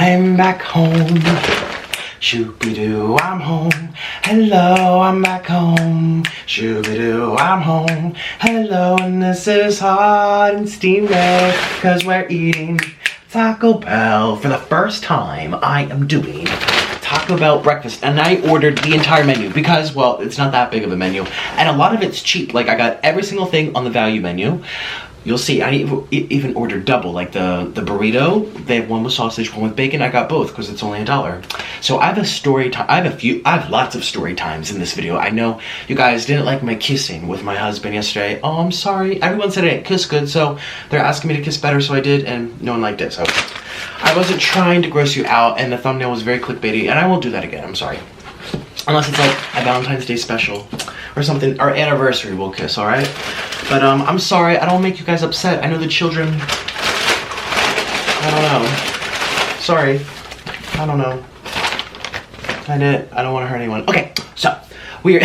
I'm back home. Shoo-be-doo, I'm home. Hello, I'm back home. Shoo-be-doo, I'm home. Hello, and this is hot and steamy because we're eating Taco Bell. For the first time, I am doing Taco Bell breakfast, and I ordered the entire menu because, well, it's not that big of a menu, and a lot of it's cheap. Like, I got every single thing on the value menu. You'll see, I even ordered double, like the burrito. They have one with sausage, one with bacon. I got both because it's only $1. So I have a story time. I have lots of story times in this video. I know you guys didn't like my kissing with my husband yesterday. Oh, I'm sorry. Everyone said I didn't kiss good, so they're asking me to kiss better, so I did, and no one liked it. So I wasn't trying to gross you out, and the thumbnail was very clickbaity, and I won't do that again. I'm sorry. Unless it's like a Valentine's Day special or something, our anniversary we'll kiss, all right? But I'm sorry, I don't make you guys upset. I know the children, I don't know. Sorry, I don't know. I don't want to hurt anyone. Okay, so we're,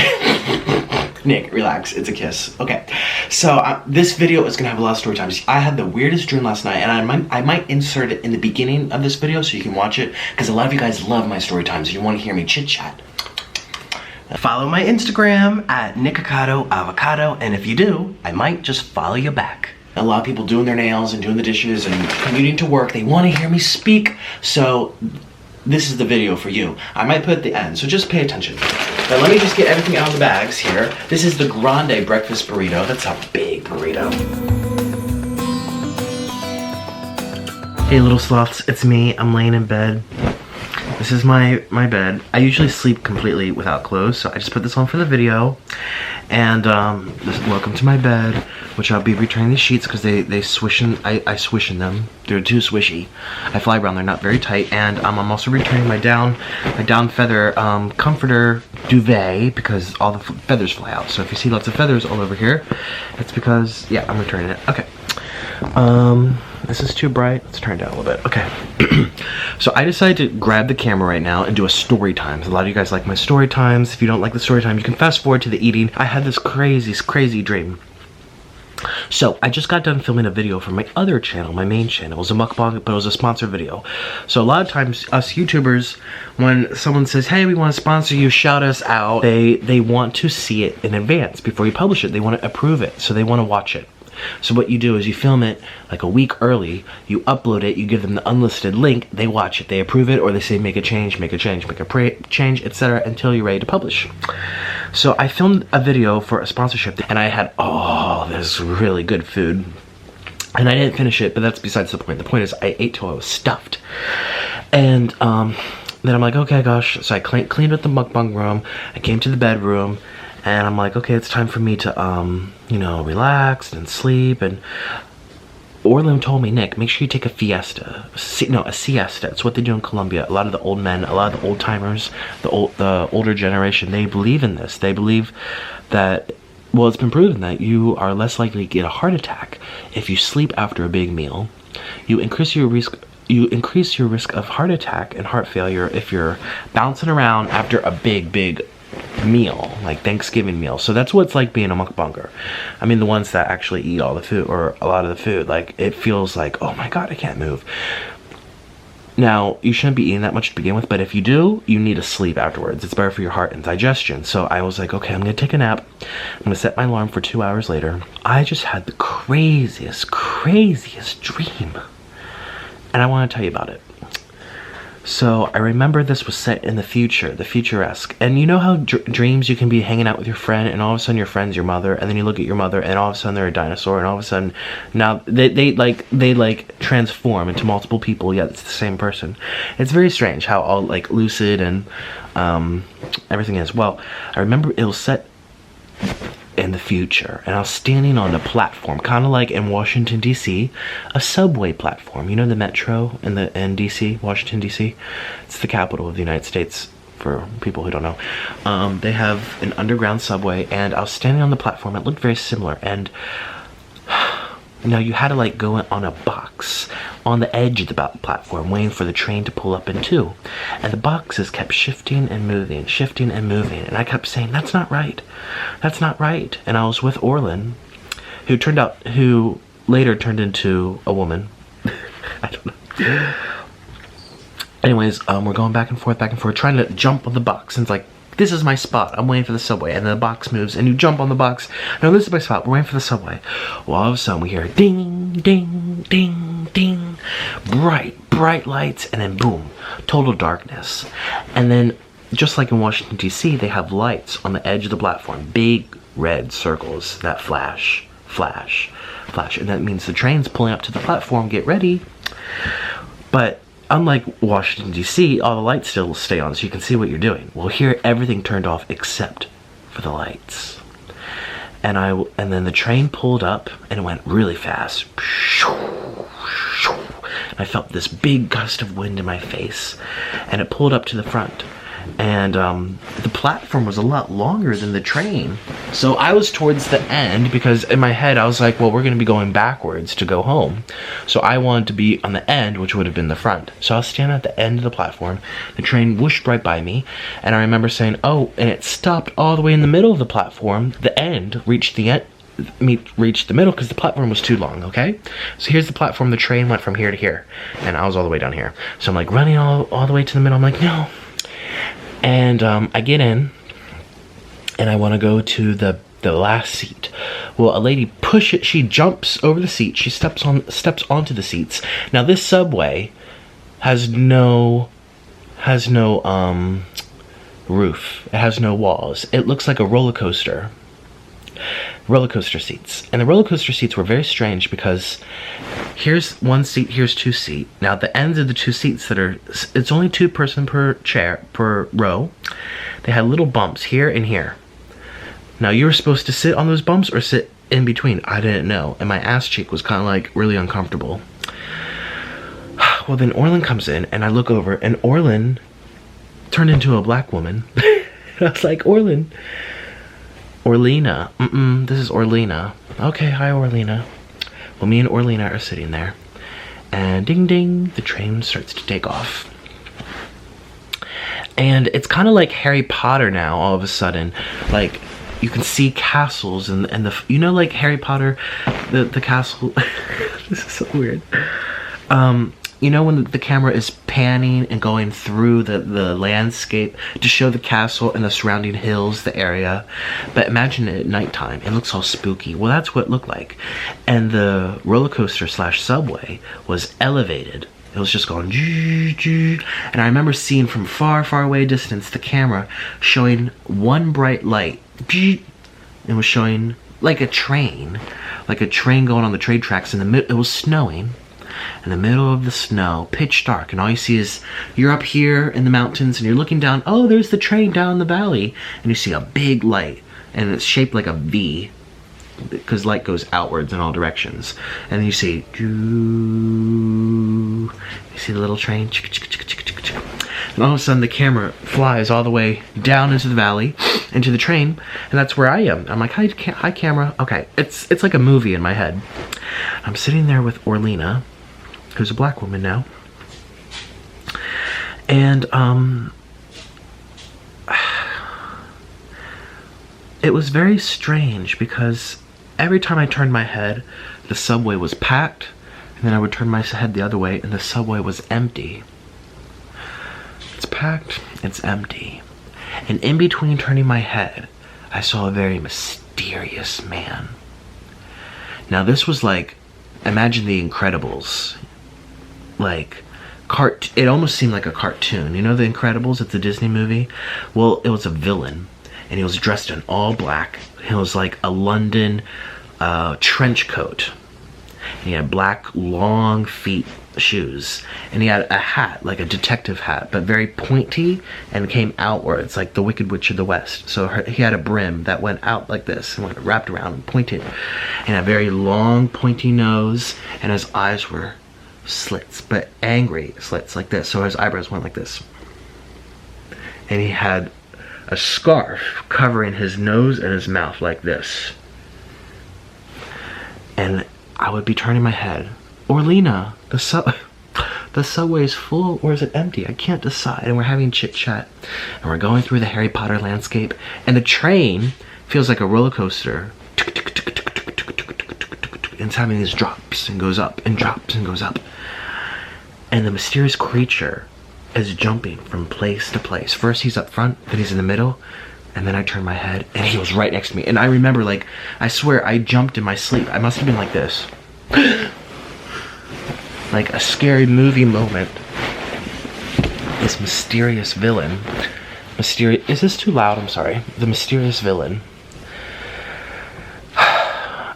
Nick, relax, it's a kiss. Okay, so this video is gonna have a lot of story times. I had the weirdest dream last night, and I might insert it in the beginning of this video so you can watch it, because a lot of you guys love my story times and you want to hear me chit chat. Follow my Instagram at Nikocado, Avocado, and if you do, I might just follow you back. A lot of people doing their nails and doing the dishes and commuting to work, they want to hear me speak, so this is the video for you. I might put it at the end, so just pay attention. Now let me just get everything out of the bags here. This is the grande breakfast burrito. That's a big burrito. Hey little sloths, it's me. I'm laying in bed. This is my bed. I usually sleep completely without clothes, so I just put this on for the video. And welcome to my bed, which I'll be returning the sheets because they swish in. I swish in them. They're too swishy. I fly around. They're not very tight. And I'm also returning my down feather comforter duvet because all the feathers fly out. So if you see lots of feathers all over here, it's because, yeah, I'm returning it. Okay. This is too bright. Let's turn it down a little bit. Okay. So I decided to grab the camera right now and do a story times. A lot of you guys like my story times. If you don't like the story time, you can fast forward to the eating. I had this crazy dream. So I just got done filming a video for my other channel, my main channel. It was a mukbang, but it was a sponsored video. So a lot of times us YouTubers, when someone says, hey, we want to sponsor you, shout us out, they want to see it in advance before you publish it. They want to approve it, so they want to watch it. So what you do is you film it like a week early, you upload it, you give them the unlisted link, they watch it, they approve it, or they say make a change, etc. until you're ready to publish. So I filmed a video for a sponsorship, and I had all this really good food, and I didn't finish it, but that's besides the point. The point is I ate till I was stuffed. And then I'm like, okay, gosh. So I cleaned up the mukbang room, I came to the bedroom, and I'm like, okay, it's time for me to, you know, relax and sleep. And Orlin told me, Nick, make sure you take a fiesta. A siesta. It's what they do in Colombia. A lot of the old men, a lot of the old timers, the older generation, they believe in this. They believe that, well, it's been proven that you are less likely to get a heart attack if you sleep after a big meal. You increase your risk of heart attack and heart failure if you're bouncing around after a big meal, like Thanksgiving meal. So that's what it's like being a mukbanger. I mean, the ones that actually eat all the food, or a lot of the food, like, it feels like, oh my god, I can't move. Now, you shouldn't be eating that much to begin with, but if you do, you need to sleep afterwards. It's better for your heart and digestion. So I was like, okay, I'm gonna take a nap. I'm gonna set my alarm for 2 hours later. I just had the craziest dream, and I want to tell you about it. So I remember this was set in the future, the futuresque. And you know how dreams, you can be hanging out with your friend, and all of a sudden your friend's your mother, and then you look at your mother, and all of a sudden they're a dinosaur, and all of a sudden now they transform into multiple people, yet it's the same person. It's very strange how all like lucid and everything is. Well, I remember it was set in the future, and I was standing on a platform, kind of like in Washington DC, a subway platform. You know the metro in DC, Washington DC? It's the capital of the United States, for people who don't know. They have an underground subway, and I was standing on the platform. It looked very similar, and now you had to like go on a box on the edge of the platform, waiting for the train to pull up in two. And the boxes kept shifting and moving, and I kept saying, that's not right. That's not right. And I was with Orlin, who later turned into a woman. I don't know. Anyways, we're going back and forth, trying to jump on the box. And it's like, this is my spot. I'm waiting for the subway. And then the box moves, and you jump on the box. No, this is my spot. We're waiting for the subway. Well, all of a sudden, we hear ding, ding, ding, ding. Bright lights, and then boom, total darkness. And then, just like in Washington, D.C., they have lights on the edge of the platform. Big red circles that flash, flash, flash. And that means the train's pulling up to the platform. Get ready. But unlike Washington, D.C., all the lights still stay on, so you can see what you're doing. Well, here, everything turned off except for the lights. And then the train pulled up, and it went really fast. I felt this big gust of wind in my face, and it pulled up to the front. And the platform was a lot longer than the train. So I was towards the end, because in my head I was like, well, we're going to be going backwards to go home. So I wanted to be on the end, which would have been the front. So I was standing at the end of the platform. The train whooshed right by me. And I remember saying, oh, and it stopped all the way in the middle of the platform. The end reached the end. Reached the middle because the platform was too long. Okay, so here's the platform. The train went from here to here, and I was all the way down here. So I'm like running all the way to the middle. I'm like, no. And I get in, and I want to go to the last seat. Well, a lady she jumps over the seat. She steps onto the seats. Now this subway has no roof. It has no walls. It looks like a roller coaster seats. And the roller coaster seats were very strange, because here's one seat, here's two seats. Now the ends of the two seats it's only 2 person per chair, per row. They had little bumps here and here. Now you were supposed to sit on those bumps or sit in between. I didn't know. And my ass cheek was kind of like really uncomfortable. Well, then Orlin comes in, and I look over, and Orlin turned into a black woman. I was like, Orlina. This is Orlina. Okay, hi Orlina. Well, me and Orlina are sitting there, and ding ding, the train starts to take off. And it's kind of like Harry Potter now, all of a sudden. Like, you can see castles and the, you know, like Harry Potter, the castle. This is so weird. You know when the camera is panning and going through the landscape to show the castle and the surrounding hills, the area. But imagine it at nighttime. It looks all spooky. Well, that's what it looked like. And the roller coaster / subway was elevated. It was just going, and I remember seeing from far away distance the camera showing one bright light. It was showing like a train going on the train tracks. In the middle, it was snowing. In the middle of the snow, pitch dark, and all you see is you're up here in the mountains, and you're looking down. Oh, there's the train down in the valley, and you see a big light, and it's shaped like a V, because light goes outwards in all directions. And then you see the little train, and all of a sudden the camera flies all the way down into the valley, into the train, and that's where I am. I'm like, hi camera. Okay, it's like a movie in my head. I'm sitting there with Orlina, who's a black woman now, and it was very strange, because every time I turned my head, the subway was packed, and then I would turn my head the other way, and the subway was empty. It's packed, it's empty. And in between turning my head, I saw a very mysterious man. Now this was like, imagine The Incredibles. Like, it almost seemed like a cartoon. You know The Incredibles? It's a Disney movie. Well, it was a villain, and he was dressed in all black. It was like a London trench coat. And he had black, long feet shoes, and he had a hat, like a detective hat, but very pointy and came outwards, like the Wicked Witch of the West. So he had a brim that went out like this and went wrapped around and pointed, and a very long, pointy nose, and his eyes were slits, but angry slits like this. So his eyebrows went like this, and he had a scarf covering his nose and his mouth like this. And I would be turning my head. Orlina, the subway is full, or is it empty? I can't decide. And we're having chit chat, and we're going through the Harry Potter landscape, and the train feels like a roller coaster. And it's having these drops and goes up and drops and goes up. And the mysterious creature is jumping from place to place. First he's up front, then he's in the middle, and then I turned my head and he was right next to me. And I remember, like, I swear I jumped in my sleep. I must have been like this. Like a scary movie moment. This mysterious villain. Is this too loud? I'm sorry. The mysterious villain.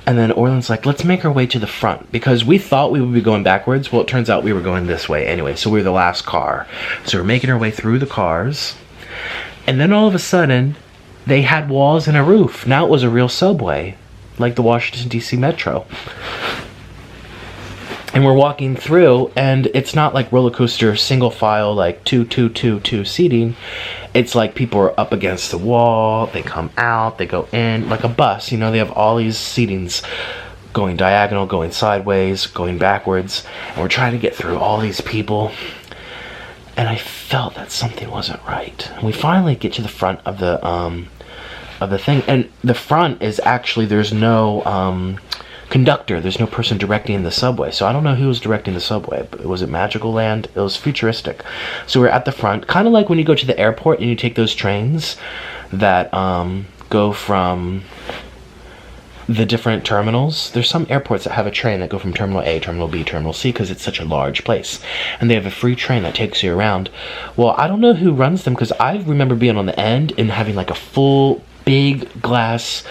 And then Orland's like, let's make our way to the front, because we thought we would be going backwards. Well, it turns out we were going this way anyway, so we were the last car. So we're making our way through the cars, and then all of a sudden, they had walls and a roof. Now it was a real subway, like the Washington, D.C. Metro. And we're walking through, and it's not like roller coaster single file, like two seating. It's like people are up against the wall, they come out, they go in, like a bus, you know, they have all these seatings going diagonal, going sideways, going backwards, and we're trying to get through all these people. And I felt that something wasn't right. And we finally get to the front of the thing, and the front is actually, there's no conductor, there's no person directing the subway, so I don't know who was directing the subway. But was it Magical Land? It was futuristic. So we're at the front, kind of like when you go to the airport and you take those trains that go from the different terminals. There's some airports that have a train that go from Terminal A, Terminal B, Terminal C, because it's such a large place, and they have a free train that takes you around. Well, I don't know who runs them, because I remember being on the end and having like a full big glass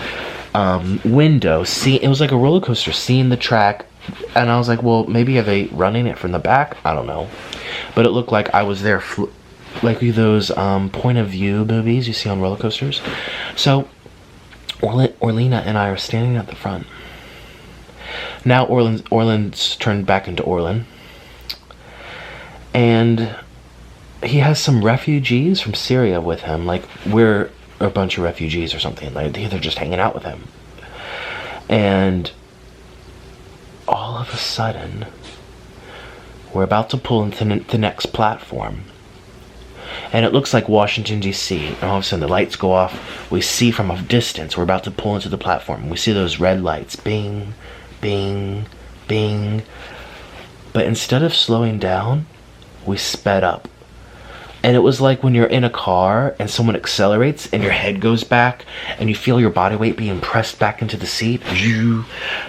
window. It was like a roller coaster, seeing the track, and I was like, well, maybe are they running it from the back? I don't know, but it looked like I was there, like those point of view movies you see on roller coasters. So Orlina and I are standing at the front. Now Orland's turned back into Orland, and he has some refugees from Syria with him. Like, we're a bunch of refugees or something. Like, they're just hanging out with him. And all of a sudden, we're about to pull into the next platform, and it looks like Washington, D.C. And all of a sudden the lights go off. We see from a distance, we're about to pull into the platform. We see those red lights, bing, bing, bing. But instead of slowing down, we sped up. And it was like when you're in a car and someone accelerates and your head goes back and you feel your body weight being pressed back into the seat.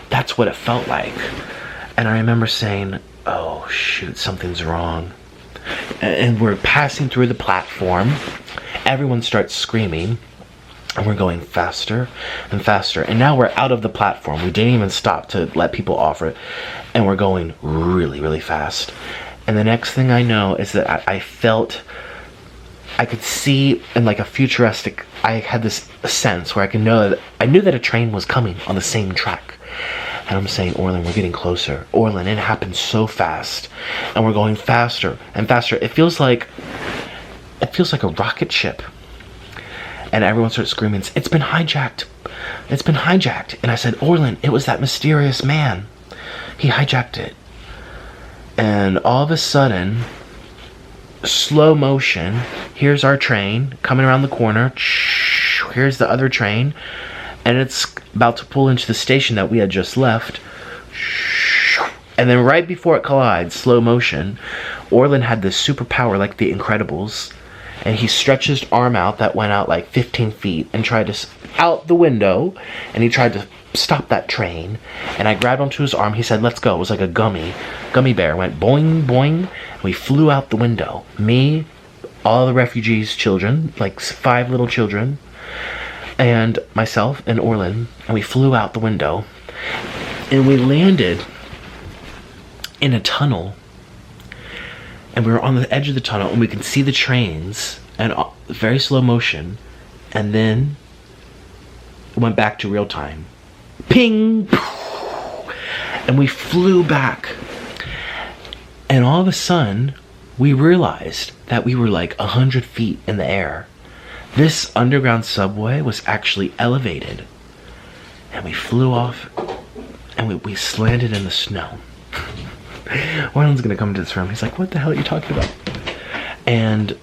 That's what it felt like. And I remember saying, oh shoot, something's wrong. And we're passing through the platform. Everyone starts screaming, and we're going faster and faster. And now we're out of the platform. We didn't even stop to let people off it. And we're going really, really fast. And the next thing I know is that I could see in like a futuristic, I had this sense where I knew that a train was coming on the same track. And I'm saying, Orland, we're getting closer. Orland, it happened so fast. And we're going faster and faster. It feels like a rocket ship. And everyone starts screaming, it's been hijacked. It's been hijacked. And I said, Orland, it was that mysterious man. He hijacked it. And all of a sudden, slow motion, here's our train coming around the corner. Here's the other train, and it's about to pull into the station that we had just left. And then right before it collides, slow motion, Orland had this superpower like the Incredibles, and he stretched his arm out that went out like 15 feet and tried to out the window, and he tried to stop that train. And I grabbed onto his arm. He said, let's go. It was like a gummy bear. Went boing, boing. And we flew out the window. Me, all the refugees' children, like 5 little children, and myself and Orland. And we flew out the window. And we landed in a tunnel. And we were on the edge of the tunnel, and we could see the trains, and very slow motion. And then it went back to real time. Ping! And we flew back. And all of a sudden, we realized that we were like 100 feet in the air. This underground subway was actually elevated. And we flew off, and we landed in the snow. Orland's gonna come to this room. He's like, what the hell are you talking about? And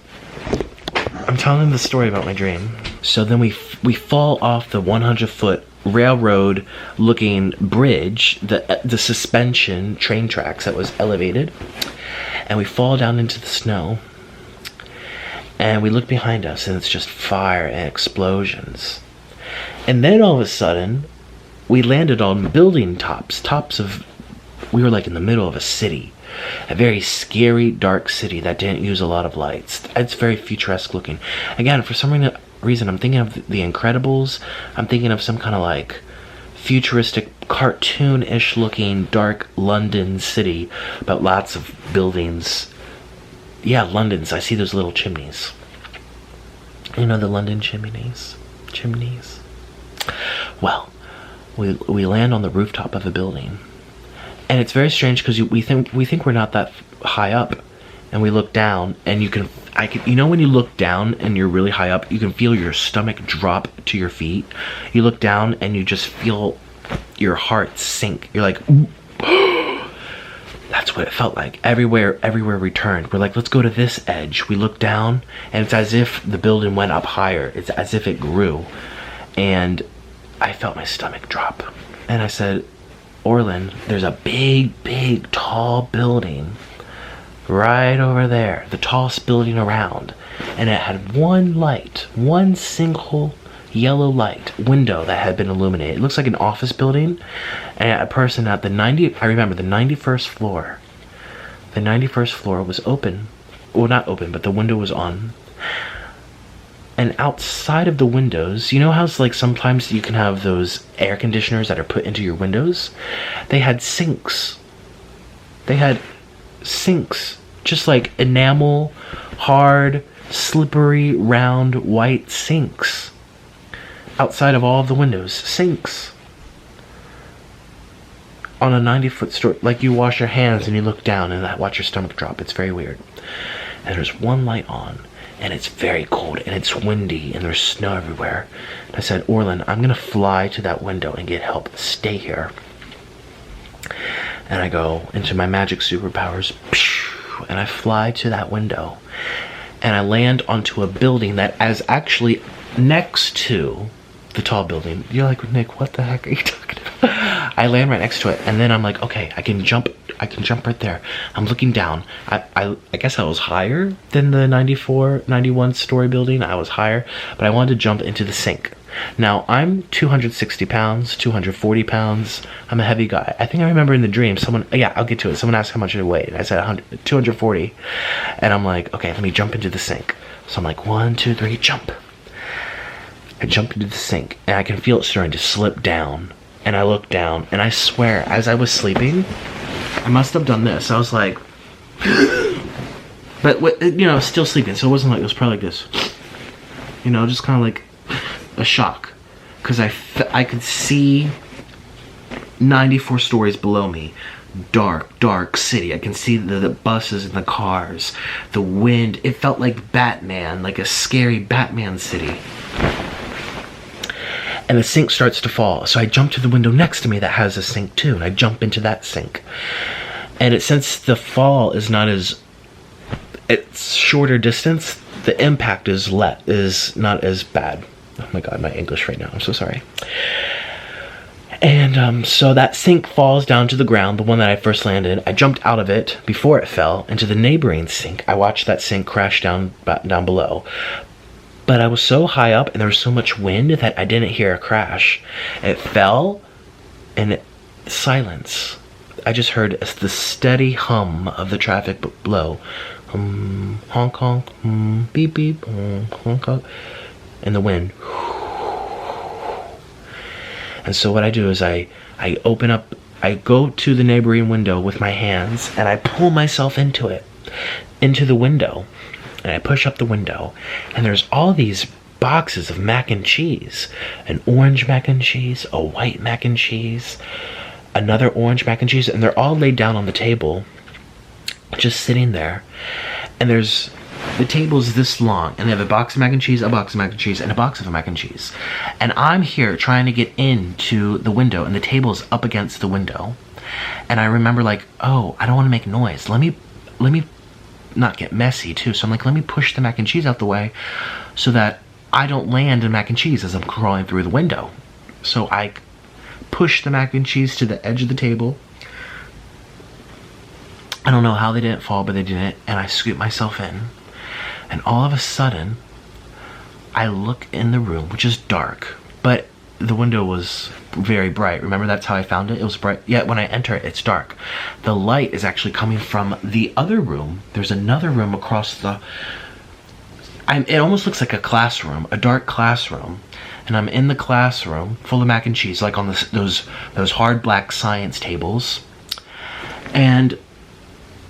I'm telling him the story about my dream. So then we fall off the 100-foot railroad looking bridge, the suspension train tracks that was elevated, and we fall down into the snow. And we look behind us, and it's just fire and explosions. And then all of a sudden, we landed on building tops of, we were like in the middle of a city. A very scary, dark city that didn't use a lot of lights. It's very futuresque looking. Again, for some reason, I'm thinking of The Incredibles. I'm thinking of some kind of like futuristic, cartoon-ish looking, dark London city, but lots of buildings. Yeah, London's. I see those little chimneys. You know the London chimneys? Chimneys. Well, we land on the rooftop of a building. And it's very strange because we think we're not that high up, and we look down, and you know when you look down and you're really high up, you can feel your stomach drop to your feet. You look down and you just feel your heart sink. You're like, that's what it felt like. Everywhere we turned, we're like, let's go to this edge. We look down, and it's as if the building went up higher. It's as if it grew, and I felt my stomach drop, and I said, Orlin, there's a big, tall building right over there, the tallest building around, and it had one single yellow light window that had been illuminated. It looks like an office building, and a person at the 91st floor. The 91st floor was open. Well, not open, but the window was on. And outside of the windows, you know how like sometimes you can have those air conditioners that are put into your windows? They had sinks. Just like enamel, hard, slippery, round, white sinks. Outside of all of the windows, sinks. On a 90-foot store, like you wash your hands and you look down and watch your stomach drop. It's very weird. And there's one light on. And it's very cold, and it's windy, and there's snow everywhere. And I said, Orlin, I'm going to fly to that window and get help. Stay here. And I go into my magic superpowers, and I fly to that window. And I land onto a building that is actually next to the tall building. You're like, Nick, what the heck are you talking about? I land right next to it, and then I'm like, okay, I can jump right there. I'm looking down. I guess I was higher than the 91 story building. I was higher, but I wanted to jump into the sink. Now, I'm 260 pounds, 240 pounds. I'm a heavy guy. I think I remember in the dream, I'll get to it. Someone asked how much I weighed, and I said 240. And I'm like, okay, let me jump into the sink. So I'm like, 1, 2, 3, jump. I jump into the sink, and I can feel it starting to slip down. And I look down, and I swear, as I was sleeping, I must have done this. I was like, but still sleeping, so it wasn't like, it was probably like this. Just kind of like a shock. Because I could see 94 stories below me. Dark city. I can see the buses and the cars. The wind. It felt like Batman, like a scary Batman city. And the sink starts to fall. So I jump to the window next to me that has a sink too, and I jump into that sink. And since the fall is it's shorter distance, the impact is not as bad. Oh my god, my English right now, I'm so sorry. And so that sink falls down to the ground, the one that I first landed in. I jumped out of it before it fell into the neighboring sink. I watched that sink crash down below. But I was so high up and there was so much wind that I didn't hear a crash. It fell and silence. I just heard the steady hum of the traffic below. Honk honk, beep beep, honk honk. And the wind. And so what I do is I open up, I go to the neighboring window with my hands and I pull myself into the window. And I push up the window, and there's all these boxes of mac and cheese. An orange mac and cheese, a white mac and cheese, another orange mac and cheese, and they're all laid down on the table, just sitting there. And the table's this long, and they have a box of mac and cheese, a box of mac and cheese, and a box of mac and cheese. And I'm here trying to get into the window, and the table's up against the window. And I remember like, oh, I don't want to make noise. Let me not get messy too. So I'm like, let me push the mac and cheese out the way so that I don't land in mac and cheese as I'm crawling through the window. So I push the mac and cheese to the edge of the table. I don't know how they didn't fall, but they didn't. And I scoop myself in. And all of a sudden, I look in the room, which is dark, but the window was very bright. Remember, that's how I found it? It was bright. Yet when I enter it, it's dark. The light is actually coming from the other room. There's another room across the... it almost looks like a classroom, a dark classroom. And I'm in the classroom, full of mac and cheese, like on those hard black science tables. And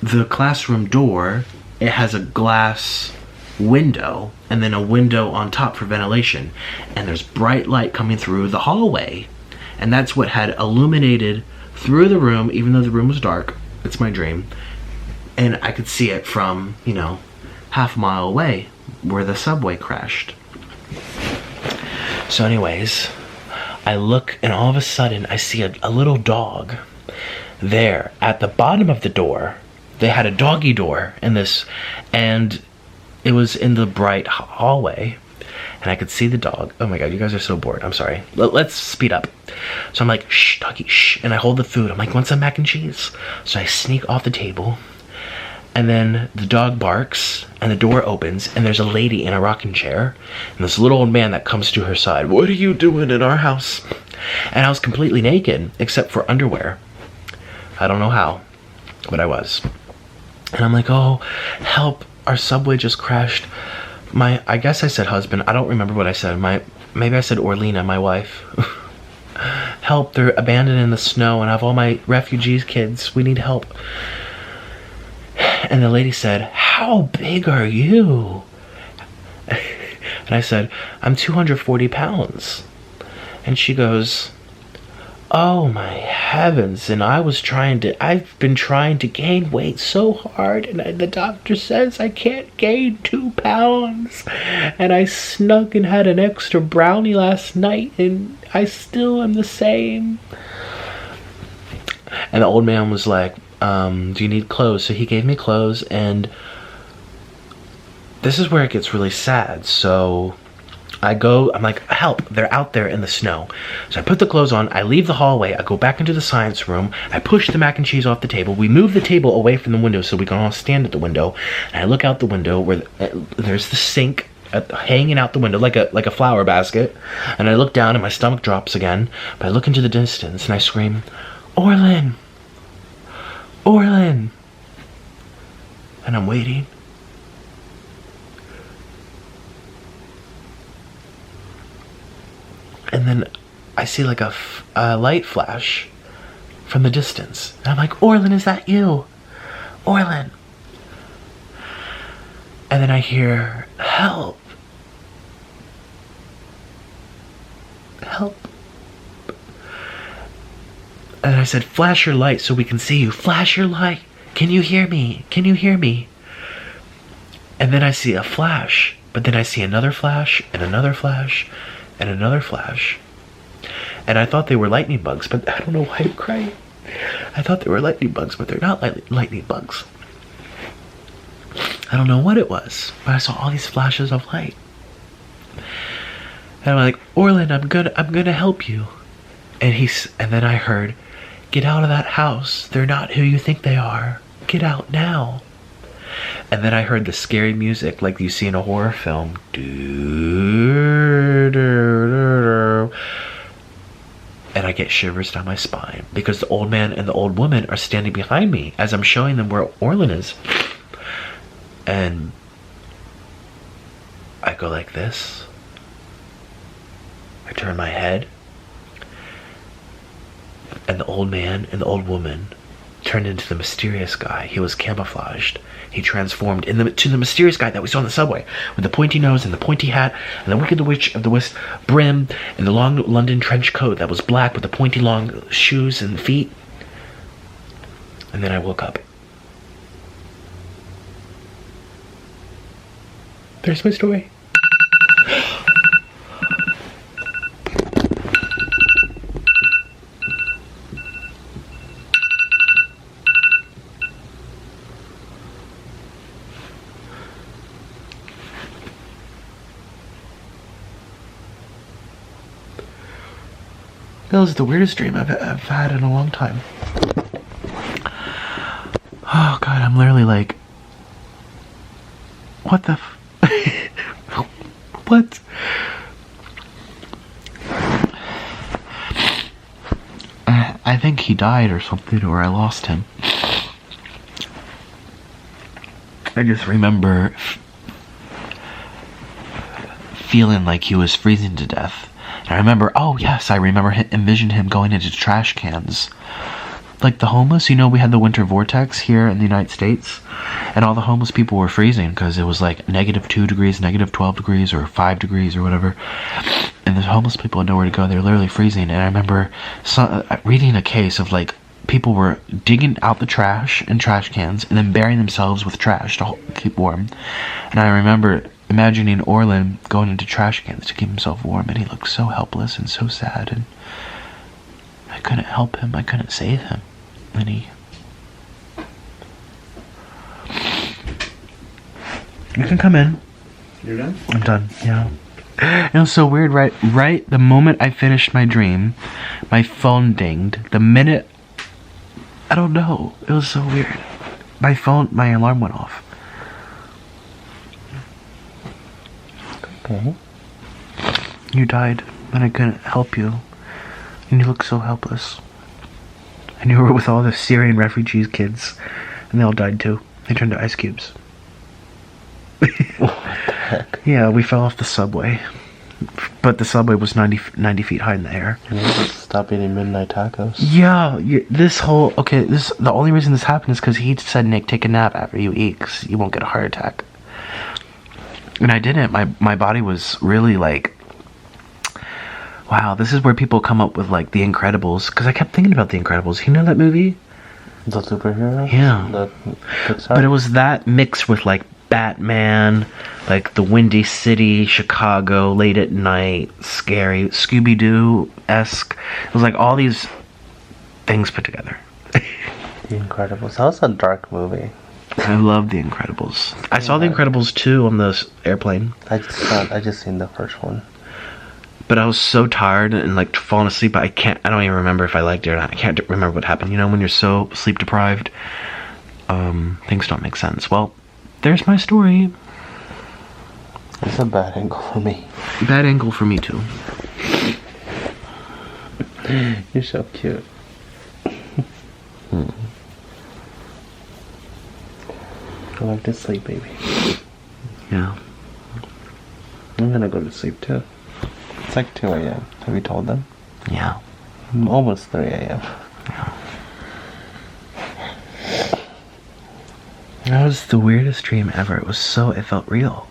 the classroom door, it has a glass window and then a window on top for ventilation, and there's bright light coming through the hallway, and that's what had illuminated through the room, even though the room was dark. It's my dream. And I could see it from, you know, half a mile away where the subway crashed. So anyways, I look, and all of a sudden I see a little dog there at the bottom of the door. They had a doggy door in this, and it was in the bright hallway, and I could see the dog. Oh my god, you guys are so bored. I'm sorry. Let's speed up. So I'm like, shh, doggy, shh. And I hold the food. I'm like, want some mac and cheese? So I sneak off the table, and then the dog barks, and the door opens, and there's a lady in a rocking chair, and this little old man that comes to her side. What are you doing in our house? And I was completely naked, except for underwear. I don't know how, but I was. And I'm like, oh, help. Our subway just crashed. I guess I said husband. I don't remember what I said. Maybe I said Orlina, my wife. Help, they're abandoned in the snow, and I have all my refugees kids. We need help. And the lady said, how big are you? And I said, I'm 240 pounds. And she goes, oh my heavens, and I've been trying to gain weight so hard, and the doctor says I can't gain 2 pounds, and I snuck and had an extra brownie last night, and I still am the same. And the old man was like, do you need clothes? So he gave me clothes, and this is where it gets really sad. So I'm like, help, they're out there in the snow. So I put the clothes on, I leave the hallway, I go back into the science room, I push the mac and cheese off the table, we move the table away from the window so we can all stand at the window, and I look out the window where there's the sink hanging out the window like a flower basket, and I look down and my stomach drops again, but I look into the distance and I scream, Orlin! Orlin! And I'm waiting. And then I see like a light flash from the distance. And I'm like, Orlin, is that you? Orlin. And then I hear, help. Help. And I said, flash your light so we can see you. Flash your light. Can you hear me? Can you hear me? And then I see a flash. But then I see another flash and another flash and another flash. And I thought they were lightning bugs, but I don't know why I'm crying. I thought they were lightning bugs, but they're not lightning bugs. I don't know what it was, but I saw all these flashes of light. And I'm like, Orlin, I'm gonna help you. And then I heard, get out of that house. They're not who you think they are. Get out now. And then I heard the scary music like you see in a horror film. And I get shivers down my spine because the old man and the old woman are standing behind me as I'm showing them where Orlin is. And I go like this. I turn my head. And the old man and the old woman turned into the mysterious guy. He was camouflaged. He transformed to the mysterious guy that we saw in the subway with the pointy nose and the pointy hat and the Wicked Witch of the West brim and the long London trench coat that was black with the pointy long shoes and feet. And then I woke up. There's my story. That was the weirdest dream I've had in a long time. Oh god, I'm literally like, what the What? I think he died or something, or I lost him. I just remember feeling like he was freezing to death. And I remember, oh yes, I remember envisioned him going into trash cans. Like the homeless, you know, we had the winter vortex here in the United States, and all the homeless people were freezing because it was like -2 degrees, -12 degrees, or 5 degrees, or whatever. And the homeless people had nowhere to go. They were literally freezing. And I remember reading a case of like people were digging out the trash in trash cans and then burying themselves with trash to keep warm. And I remember imagining Orlin going into trash cans to keep himself warm, and he looked so helpless and so sad, and I couldn't help him. I couldn't save him. And you can come in. You're done? I'm done, yeah. It was so weird, right the moment I finished my dream, my phone dinged. The minute, I don't know, it was so weird. My alarm went off. Okay. You died, and I couldn't help you. And you look so helpless. And you were with all the Syrian refugees kids, and they all died too. They turned to ice cubes. What the heck? Yeah, we fell off the subway. But the subway was 90 feet high in the air. Stop eating midnight tacos. Yeah, the only reason this happened is because he said, Nick, take a nap after you eat, because you won't get a heart attack. And I didn't. My body was really like, wow, this is where people come up with like The Incredibles, because I kept thinking about The Incredibles. You know that movie? The superhero? Yeah. The Pixar? But it was that mixed with like Batman, like the Windy City, Chicago, late at night, scary, Scooby-Doo-esque. It was like all these things put together. The Incredibles. That was a dark movie. I love The Incredibles. I saw The Incredibles 2 on the airplane. I just seen the first one. But I was so tired and like falling asleep. I don't even remember if I liked it or not. I can't remember what happened. You know, when you're so sleep deprived, things don't make sense. Well, there's my story. It's a bad angle for me. Bad angle for me too. You're so cute. Go back to sleep, baby. Yeah. I'm gonna go to sleep too. It's like 2 a.m. Have you told them? Yeah. Almost 3 a.m. Yeah. That was the weirdest dream ever. It felt real.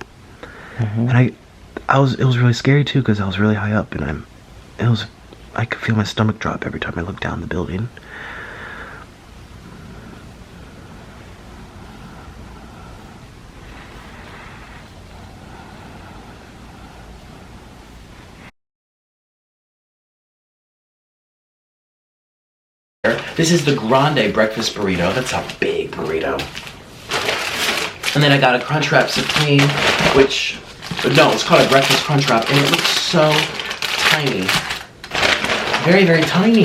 Mm-hmm. And it was really scary too, because I was really high up, and I could feel my stomach drop every time I looked down the building. This is the grande breakfast burrito. That's a big burrito. And then I got a Crunchwrap Supreme, it's called a breakfast Crunchwrap, and it looks so tiny. Very, very tiny.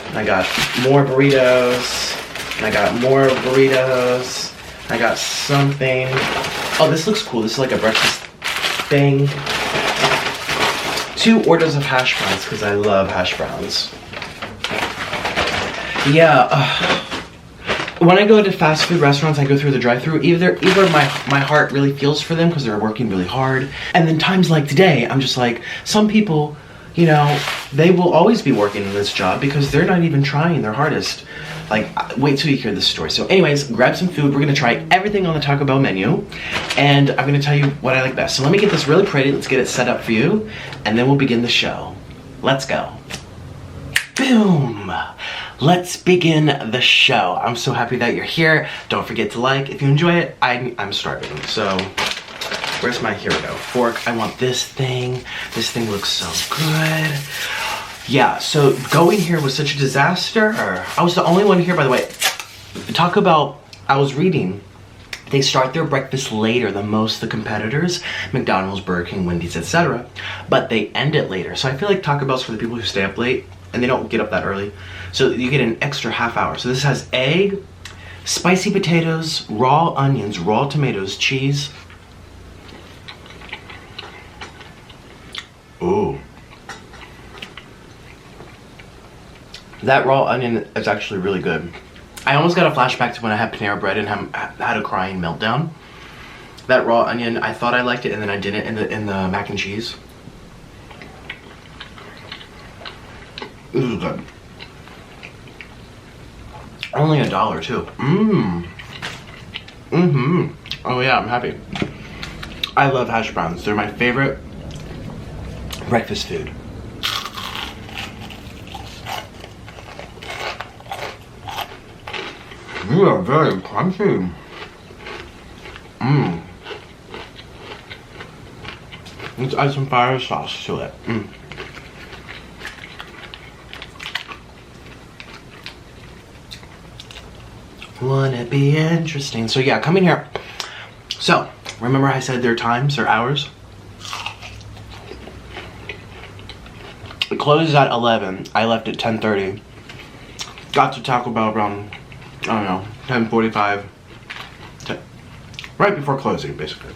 And I got more burritos, and I got more burritos. I got something. Oh, this looks cool. This is like a breakfast thing. 2 orders of hash browns, because I love hash browns. Yeah, when I go to fast food restaurants, I go through the drive-thru. Either my heart really feels for them because they're working really hard, and then times like today, I'm just like, some people, you know, they will always be working in this job because they're not even trying their hardest. Like, wait till you hear this story. So anyways, grab some food. We're gonna try everything on the Taco Bell menu, and I'm gonna tell you what I like best. So let me get this really pretty. Let's get it set up for you, and then we'll begin the show. Let's go. Boom. Let's begin the show. I'm so happy that you're here. Don't forget to like if you enjoy it. I'm starving. So where's my, here we go, fork. I want this thing. This thing looks so good. Yeah, so going here was such a disaster. I was the only one here, by the way. Taco Bell, I was reading, they start their breakfast later than most of the competitors, McDonald's, Burger King, Wendy's, etc. But they end it later. So I feel like Taco Bell's for the people who stay up late and they don't get up that early. So you get an extra half hour. So this has egg, Spicy potatoes, raw onions, raw tomatoes, cheese. Ooh. That raw onion is actually really good. I almost got a flashback to when I had Panera Bread and had a crying meltdown. That raw onion, I thought I liked it and then I didn't in the mac and cheese. This is good. Only $1 too. Oh yeah, I'm happy. I love hash browns. They're my favorite breakfast food. You are very crunchy. Let's add some fire sauce to it. Wouldn't it be interesting? So yeah, come in here. So, remember I said their times, their hours? It closes at 11. I left at 10:30. Got to Taco Bell around, I don't know, 10:45. Right before closing, basically.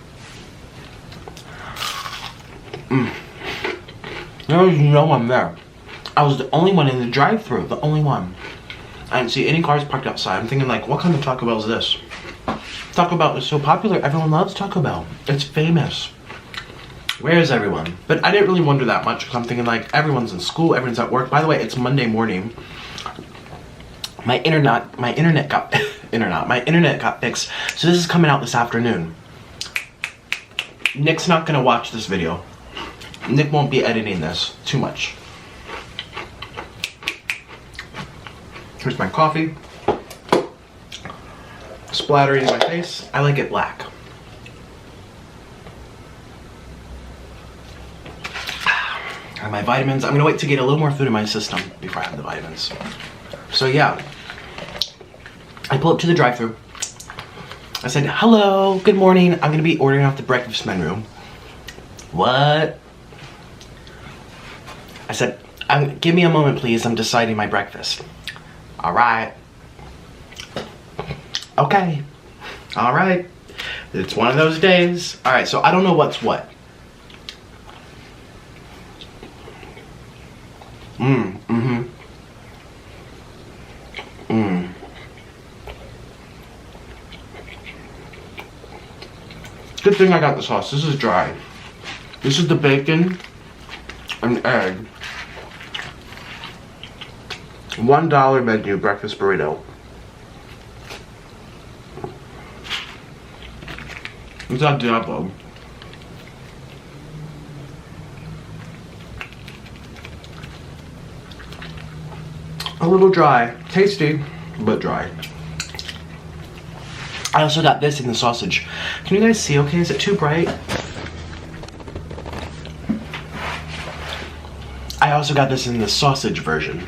There was no one there. I was the only one in the drive-thru, the only one. I didn't see any cars parked outside. I'm thinking like, what kind of Taco Bell is this? Taco Bell is so popular, everyone loves Taco Bell. It's famous. Where is everyone? But I didn't really wonder that much because I'm thinking like, everyone's in school, everyone's at work. By the way, it's Monday morning. My internet got fixed. So this is coming out this afternoon. Nick's not gonna watch this video. Nick won't be editing this too much. Here's my coffee. Splattering in my face. I like it black. And my vitamins. I'm gonna wait to get a little more food in my system before I have the vitamins. So yeah. I pull up to the drive-thru. I said, hello, good morning. I'm gonna be ordering off the breakfast menu. What? I said, give me a moment, please. I'm deciding my breakfast. All right. Okay. All right. It's one of those days. All right, so I don't know what's what. Good thing I got the sauce. This is dry. This is the bacon and egg. $1 menu breakfast burrito. It's not Diablo. A little dry. Tasty, but dry. I also got this in the sausage. Can you guys see okay? Is it too bright? I also got this in the sausage version.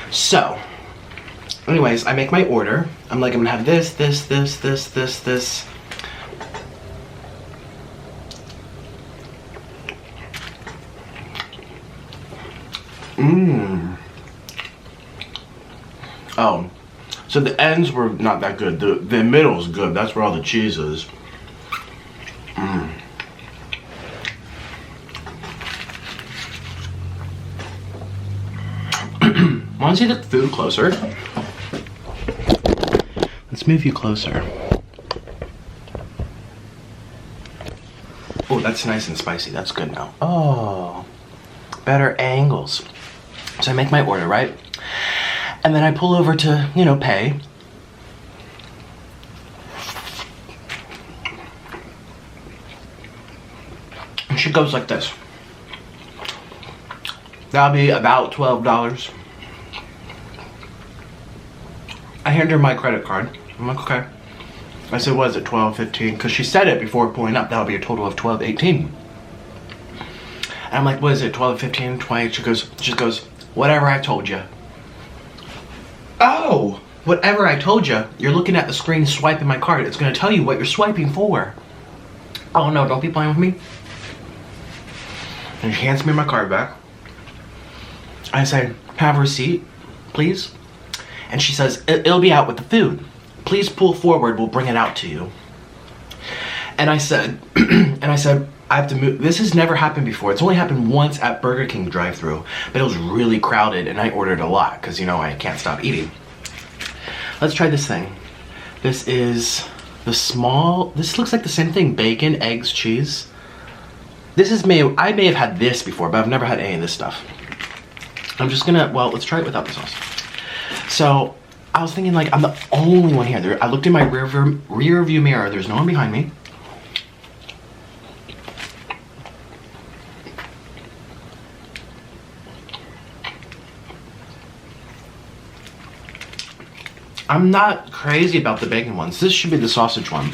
So, anyways, I make my order. I'm like, I'm gonna have this. Oh, so the ends were not that good. The middle is good. That's where all the cheese is. Want to see the food closer? Let's move you closer. Oh, that's nice and spicy. That's good now. Oh, better angles. So I make my order, right? And then I pull over to, you know, pay. And she goes like this. That'll be about $12. I hand her my credit card. I'm like, okay. I said, what is it, $12.15? Because she said it before pulling up. That'll be a total of $12.18. And I'm like, what is it, $12.15, $20? She goes, whatever I told you. Oh, whatever I told you. You're looking at the screen swiping my card. It's going to tell you what you're swiping for. Oh no, don't be playing with me. And she hands me my card back. I say, have a receipt, please. And she says, it'll be out with the food. please pull forward, we'll bring it out to you. And I said, I have to move. This has never happened before. It's only happened once at Burger King drive-thru, but it was really crowded and I ordered a lot because, you know, I can't stop eating. Let's try this thing. This is the small, this looks like the same thing, bacon, eggs, cheese. This is I may have had this before, but I've never had any of this stuff. I'm just gonna, well, let's try it without the sauce. So, I was thinking like, I'm the only one here. I looked in my rear view mirror, there's no one behind me. I'm not crazy about the bacon ones. This should be the sausage one.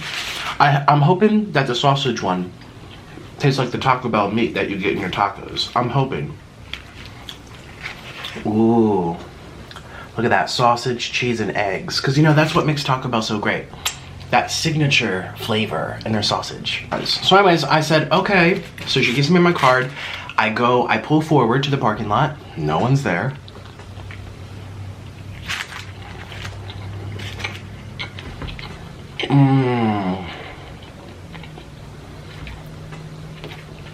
I'm hoping that the sausage one tastes like the Taco Bell meat that you get in your tacos. I'm hoping. Ooh. Look at that. Sausage, cheese, and eggs. Because, you know, that's what makes Taco Bell so great. That signature flavor in their sausage. So anyways, I said, okay. So she gives me my card. I pull forward to the parking lot. No one's there.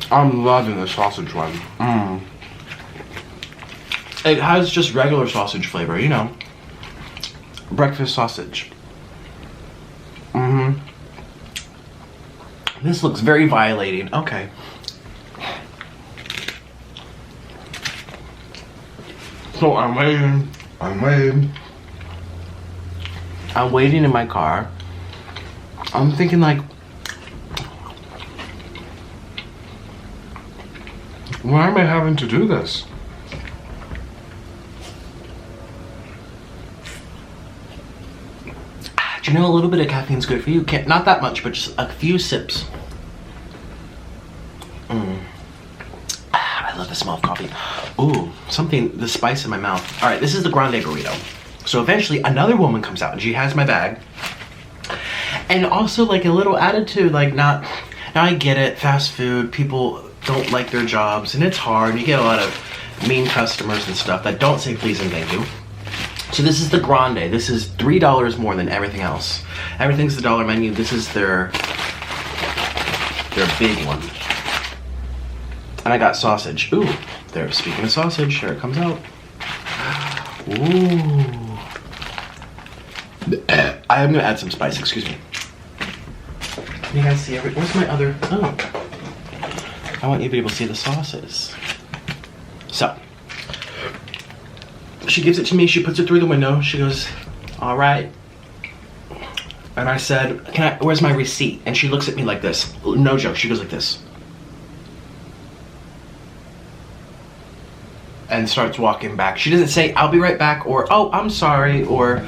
I'm loving the sausage one. It has just regular sausage flavor, you know. Breakfast sausage. This looks very violating. Okay. So I'm waiting in my car. I'm thinking like, why am I having to do this? Do you know a little bit of caffeine's good for you? Not that much, but just a few sips. I love the smell of coffee. Ooh, the spice in my mouth. All right, this is the grande burrito. So eventually another woman comes out and she has my bag. And also like a little attitude, like now I get it, fast food, people don't like their jobs and it's hard. You get a lot of mean customers and stuff that don't say please and thank you. So this is the grande. This is $3 more than everything else. Everything's the dollar menu. This is their big one. And I got sausage. Ooh, there. Speaking of sausage, here it comes out. Ooh. I'm gonna add some spice. Excuse me. Can you guys see where's my other? Oh, I want you to be able to see the sauces. So. She gives it to me, she puts it through the window, she goes, all right. And I said, where's my receipt? And she looks at me like this, no joke, she goes like this. And starts walking back. She doesn't say, I'll be right back, or, oh, I'm sorry, or,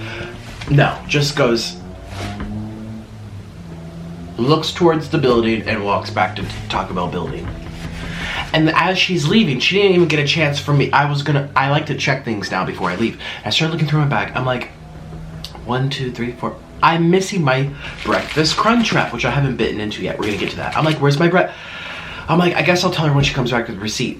no, just goes, looks towards the building and walks back to Taco Bell building. And as she's leaving, she didn't even get a chance for me. I like to check things now before I leave. I started looking through my bag. I'm like, 1, 2, 3, 4. I'm missing my breakfast crunch wrap, which I haven't bitten into yet. We're gonna get to that. I'm like, where's my bread? I'm like, I guess I'll tell her when she comes back with the receipt.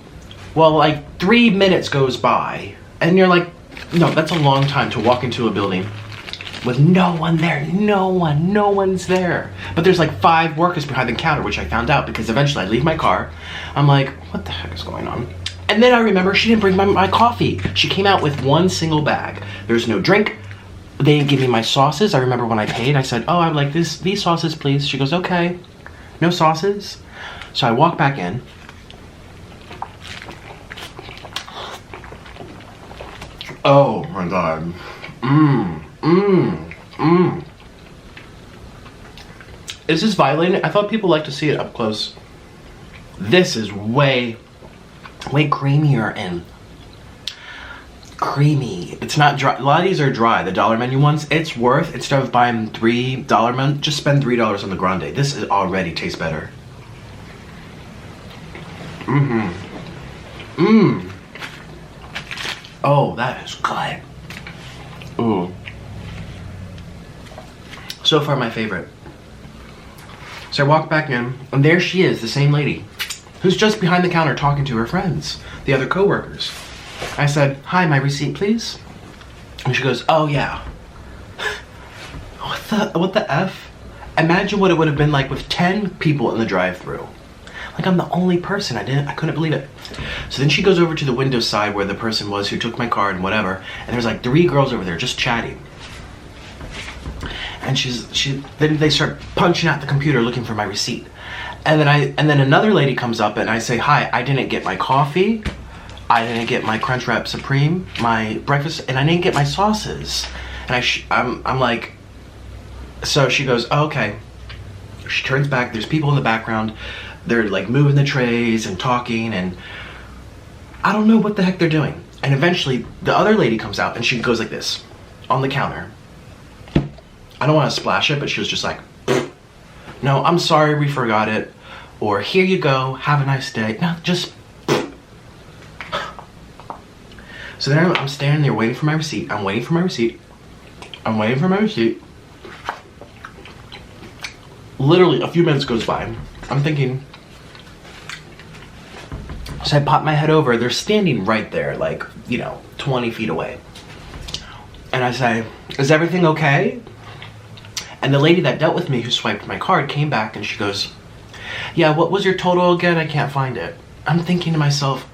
Well, like 3 minutes goes by, and you're like, no, that's a long time to walk into a building with no one there, no one's there. But there's like 5 workers behind the counter, which I found out because eventually I leave my car. I'm like, what the heck is going on? And then I remember she didn't bring my coffee. She came out with one single bag. There's no drink. They didn't give me my sauces. I remember when I paid, I said, oh, I'd like these sauces, please. She goes, okay, no sauces. So I walk back in. Oh my God. Is this violating? I thought people like to see it up close. This is way creamier and creamy. It's not dry. A lot of these are dry, the dollar menu ones. It's worth, instead of buying $3 menu, just spend $3 on the grande. This already tastes better. Oh, that is good. Ooh. So far my favorite. So I walk back in, and there she is, the same lady, who's just behind the counter talking to her friends, the other co-workers. I said, hi, my receipt, please? And she goes, oh yeah. what the F? Imagine what it would have been like with 10 people in the drive-thru. Like, I'm the only person. I couldn't believe it. So then she goes over to the window side where the person was who took my card and whatever, and there's like 3 girls over there just chatting. And then they start punching out the computer looking for my receipt. And then another lady comes up and I say, "Hi, I didn't get my coffee. I didn't get my Crunchwrap Supreme, my breakfast, and I didn't get my sauces." And I'm like, so she goes, "Oh, okay." She turns back. There's people in the background. They're like moving the trays and talking, and I don't know what the heck they're doing. And eventually the other lady comes out and she goes like this on the counter. I don't want to splash it, but she was just like, "No, I'm sorry, we forgot it," or "Here you go, have a nice day." No, just. So then I'm standing there waiting for my receipt. I'm waiting for my receipt. Literally a few minutes goes by. I'm thinking, so I pop my head over. They're standing right there, like, 20 feet away. And I say, "Is everything okay?" And the lady that dealt with me who swiped my card came back and she goes, "Yeah, what was your total again? I can't find it." I'm thinking to myself,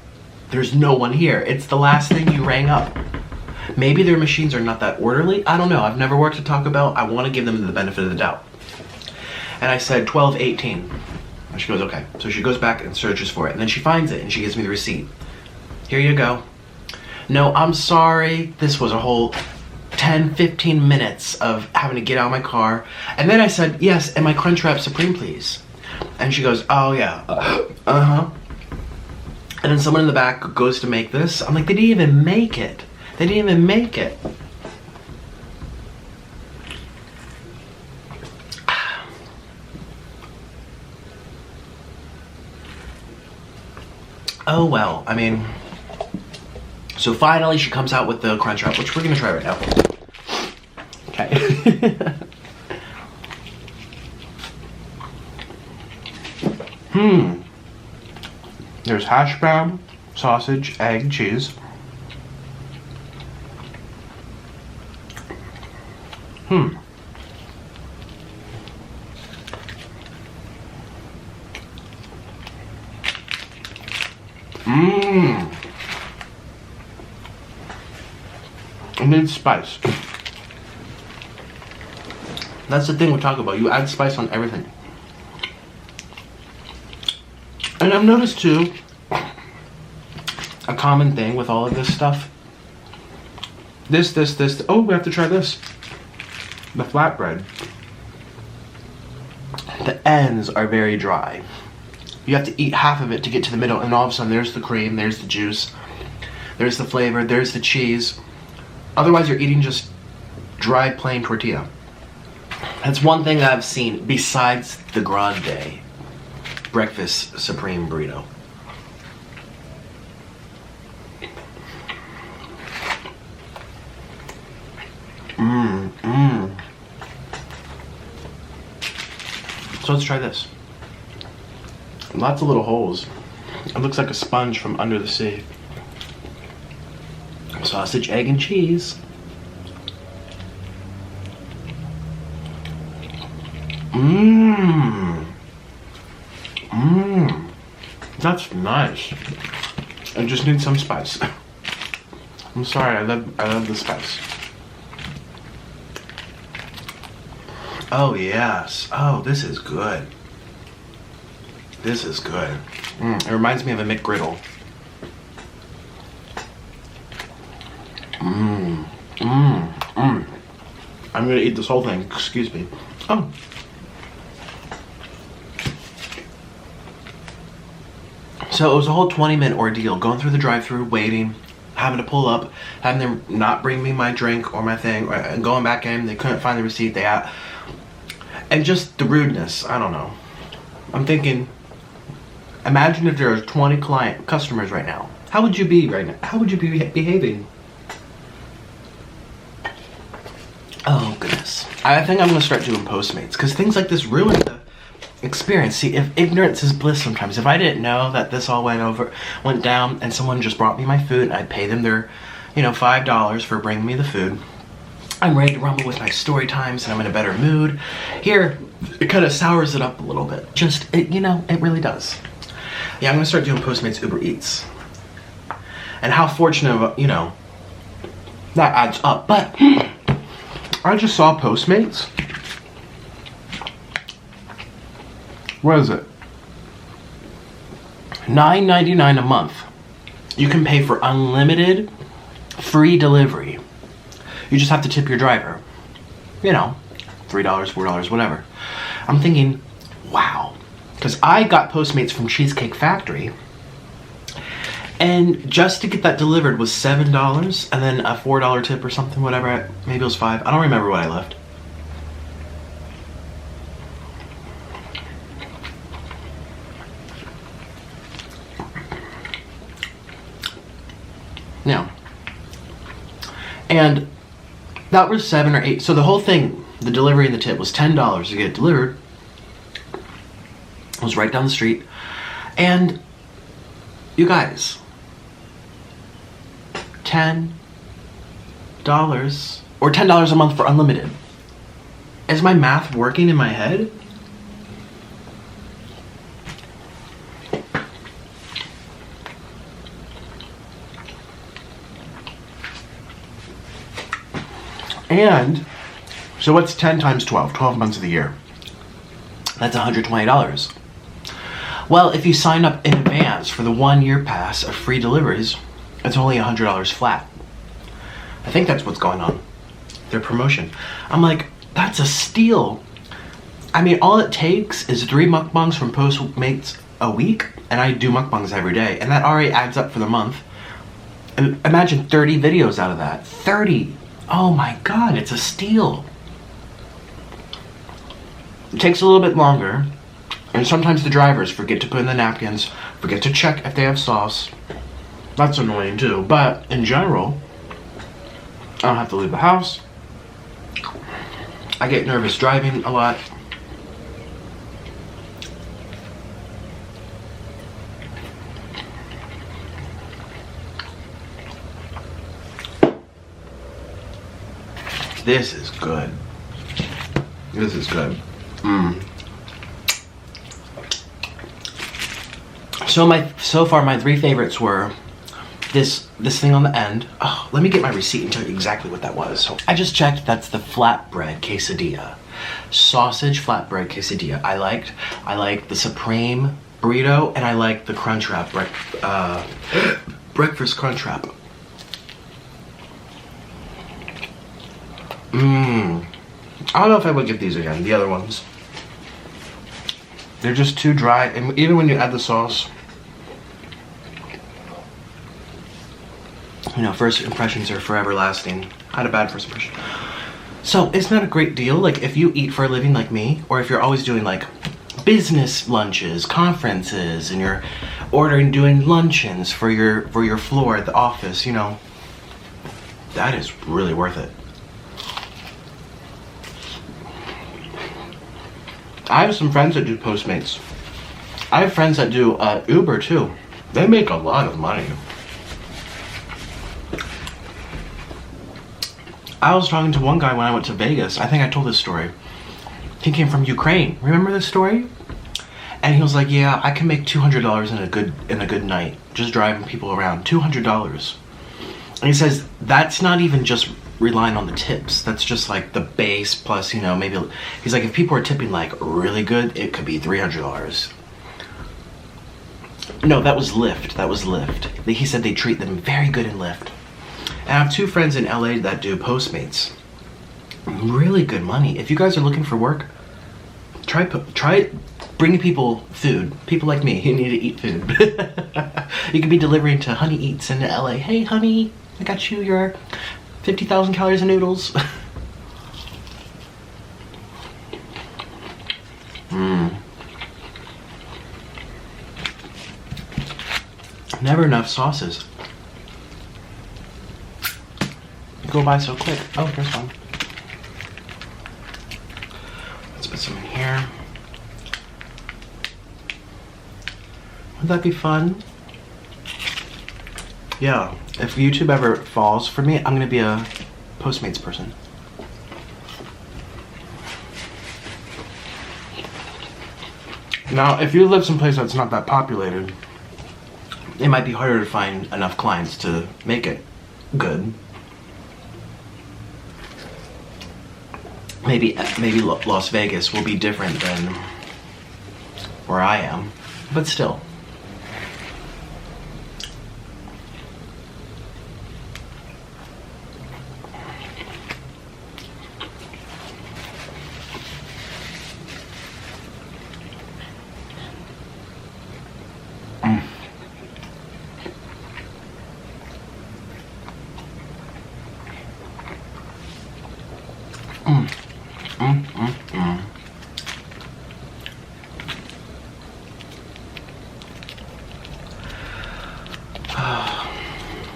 there's no one here. It's the last thing you rang up. Maybe their machines are not that orderly. I don't know. I've never worked at Taco Bell. I want to give them the benefit of the doubt. And I said 12.18. And she goes, "Okay." So she goes back and searches for it. And then she finds it and she gives me the receipt. "Here you go." "No, I'm sorry. This was a whole 10-15 minutes of having to get out of my car." And then I said, "Yes, and my Crunchwrap Supreme, please." And she goes, "Oh yeah, uh-huh." And then someone in the back goes to make this. I'm like, they didn't even make it. They didn't even make it. Oh well, I mean, so finally she comes out with the Crunchwrap, which we're gonna try right now. Okay. There's hash brown, sausage, egg, cheese. It needs spice. That's the thing we talk about. You add spice on everything. And I've noticed too, a common thing with all of this stuff. This. Oh, we have to try this. The flatbread. The ends are very dry. You have to eat half of it to get to the middle, and all of a sudden there's the cream, there's the juice, there's the flavor, there's the cheese. Otherwise you're eating just dry plain tortilla. That's one thing that I've seen besides the grande breakfast supreme burrito. So let's try this. Lots of little holes. It looks like a sponge from under the sea. Sausage, egg, and cheese. That's nice. I just need some spice. I'm sorry, I love the spice. Oh yes. Oh, this is good. This is good. It reminds me of a McGriddle. I'm gonna eat this whole thing. Excuse me. Oh. So it was a whole 20-minute ordeal, going through the drive-thru, waiting, having to pull up, having them not bring me my drink or my thing, and going back in. They couldn't find the receipt. And just the rudeness. I don't know. I'm thinking, imagine if there are 20 customers right now. How would you be right now? How would you be behaving? Oh goodness. I think I'm gonna start doing Postmates, because things like this ruin the experience. See, if ignorance is bliss sometimes. If I didn't know that this all went down and someone just brought me my food and I'd pay them their, $5 for bringing me the food, I'm ready to rumble with my story times and I'm in a better mood. Here, it kind of sours it up a little bit. Just, you know, it really does. Yeah, I'm gonna start doing Postmates Uber Eats. And how fortunate, you know, that adds up. But I just saw Postmates. What is it? $9.99 a month. You can pay for unlimited free delivery. You just have to tip your driver. You know, $3, $4, whatever. I'm thinking, wow. Because I got Postmates from Cheesecake Factory. And just to get that delivered was $7 and then a $4 tip or something, whatever. Maybe it was $5. I don't remember what I left. Now, and that was $7 or $8. So the whole thing, the delivery and the tip was $10 to get it delivered. It was right down the street. And you guys, $10 or $10 a month for unlimited. Is my math working in my head? And so what's 10 times 12? 12 months of the year. That's $120. Well, if you sign up in advance for the 1-year pass of free deliveries, it's only $100 flat. I think that's what's going on. Their promotion. I'm like, that's a steal. I mean, all it takes is 3 mukbangs from Postmates a week, and I do mukbangs every day, and that already adds up for the month. And imagine 30 videos out of that. 30! Oh my god, it's a steal. It takes a little bit longer, and sometimes the drivers forget to put in the napkins, forget to check if they have sauce. That's annoying too, but in general, I don't have to leave the house. I get nervous driving a lot. This is good. This is good. So far my 3 favorites were this thing on the end. Oh, let me get my receipt and tell you exactly what that was. So I just checked. That's the flatbread quesadilla, sausage flatbread quesadilla. I liked the supreme burrito, and I like the Crunchwrap breakfast Crunchwrap. I don't know if I would get these again, the other ones. They're just too dry, and even when you add the sauce, you know, first impressions are forever lasting. I had a bad first impression. So it's not a great deal, like if you eat for a living like me, or if you're always doing like business lunches, conferences, and you're doing luncheons for your floor at the office, you know, that is really worth it. I have some friends that do Postmates. I have friends that do Uber too. They make a lot of money. I was talking to one guy when I went to Vegas. I think I told this story. He came from Ukraine. Remember this story? And he was like, "Yeah, I can make $200 in a good night, just driving people around. $200." And he says that's not even just relying on the tips. That's just like the base plus, you know, maybe he's like, if people are tipping like really good, it could be $300. No, that was Lyft. That was Lyft. He said they treat them very good in Lyft. And I have 2 friends in LA that do Postmates. Really good money. If you guys are looking for work, try bringing people food. People like me who need to eat food. You could be delivering to Honey Eats in LA. Hey, honey, I got you your 50,000 calories of noodles. Never enough sauces. You go by so quick. Oh, here's one. Let's put some in here. Would that be fun? Yeah. If YouTube ever falls for me, I'm gonna be a Postmates person. Now, if you live someplace that's not that populated, it might be harder to find enough clients to make it good. Maybe Las Vegas will be different than where I am, but still.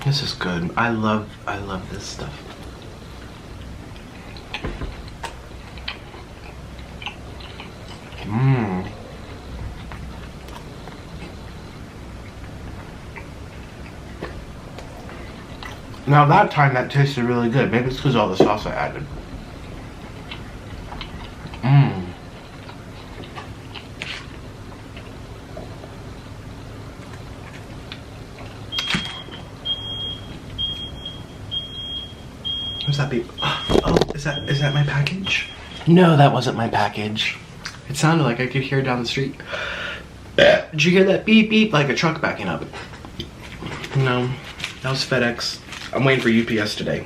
This is good. I love this stuff. Now that time that tasted really good. Maybe it's because all the sauce I added. What's that be? Oh, is that my package? No, that wasn't my package. It sounded like I could hear it down the street. Did you hear that beep beep like a truck backing up? No, that was FedEx. I'm waiting for UPS today.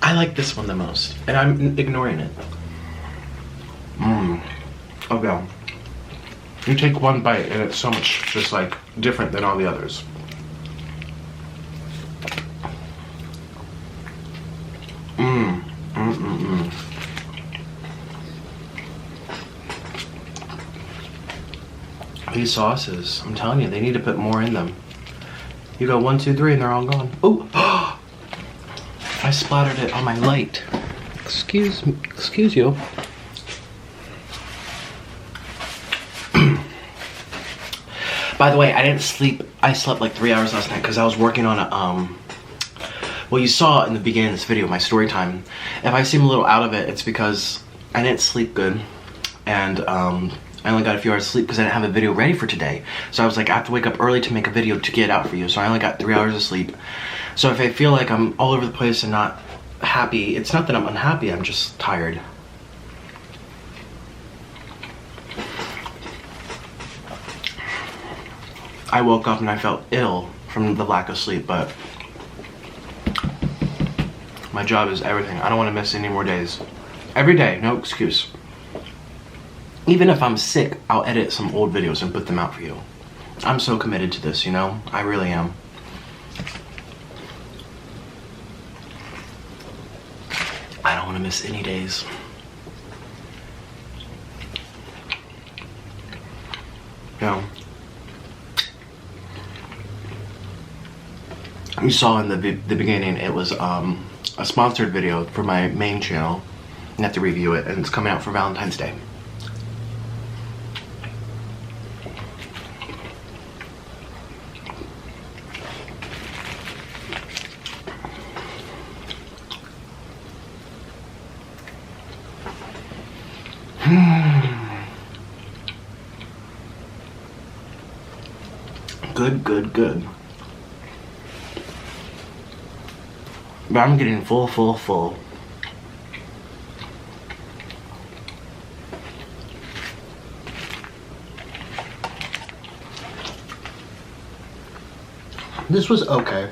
I like this one the most, and I'm ignoring it. Okay. You take one bite and it's so much just like different than all the others. These sauces, I'm telling you, they need to put more in them. You go 1, 2, 3 and they're all gone. Oh, I splattered it on my light. Excuse you. By the way, I didn't sleep. I slept like 3 hours last night because I was working on a, well, you saw in the beginning of this video, my story time. If I seem a little out of it, it's because I didn't sleep good. And, I only got a few hours of sleep because I didn't have a video ready for today. So I was like, I have to wake up early to make a video to get out for you. So I only got 3 hours of sleep. So if I feel like I'm all over the place and not happy, it's not that I'm unhappy, I'm just tired. I woke up and I felt ill from the lack of sleep, but my job is everything. I don't want to miss any more days. Every day, no excuse. Even if I'm sick, I'll edit some old videos and put them out for you. I'm so committed to this, you know? I really am. I don't want to miss any days. You saw in the beginning, it was a sponsored video for my main channel. I have to review it, and it's coming out for Valentine's Day. Good. But I'm getting full. This was okay.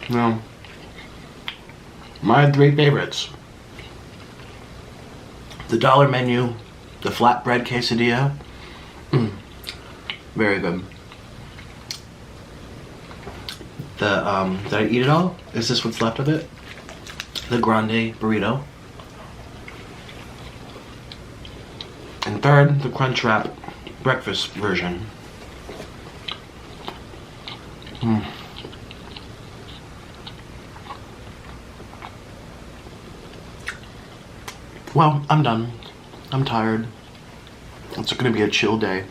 No. My 3 favorites. The dollar menu, the flatbread quesadilla. Very good. Did I eat it all? Is this what's left of it? The grande burrito. And third, the crunch wrap breakfast version. Well, I'm done. I'm tired. It's gonna be a chill day.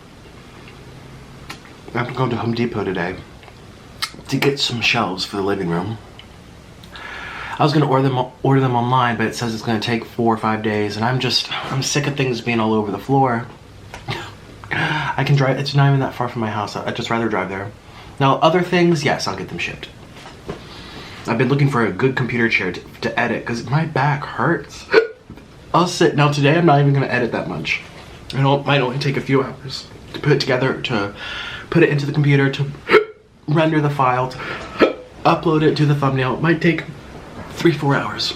I have to go to Home Depot today to get some shelves for the living room. I was gonna order them online, but it says it's gonna take 4 or 5 days, and I'm sick of things being all over the floor. I can drive. It's not even that far from my house. I'd just rather drive there. Now, other things, yes, I'll get them shipped. I've been looking for a good computer chair to edit because my back hurts. I'll sit. Now today, I'm not even gonna edit that much. It might only take a few hours to put it together, to put it into the computer, to render the file, to upload it, do the thumbnail. It might take 3-4 hours.